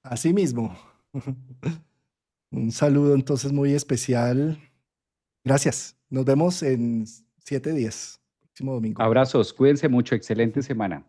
Así mismo. Un saludo entonces muy especial. Gracias. Nos vemos en 7 días. próximo domingo. Abrazos, cuídense mucho, excelente semana.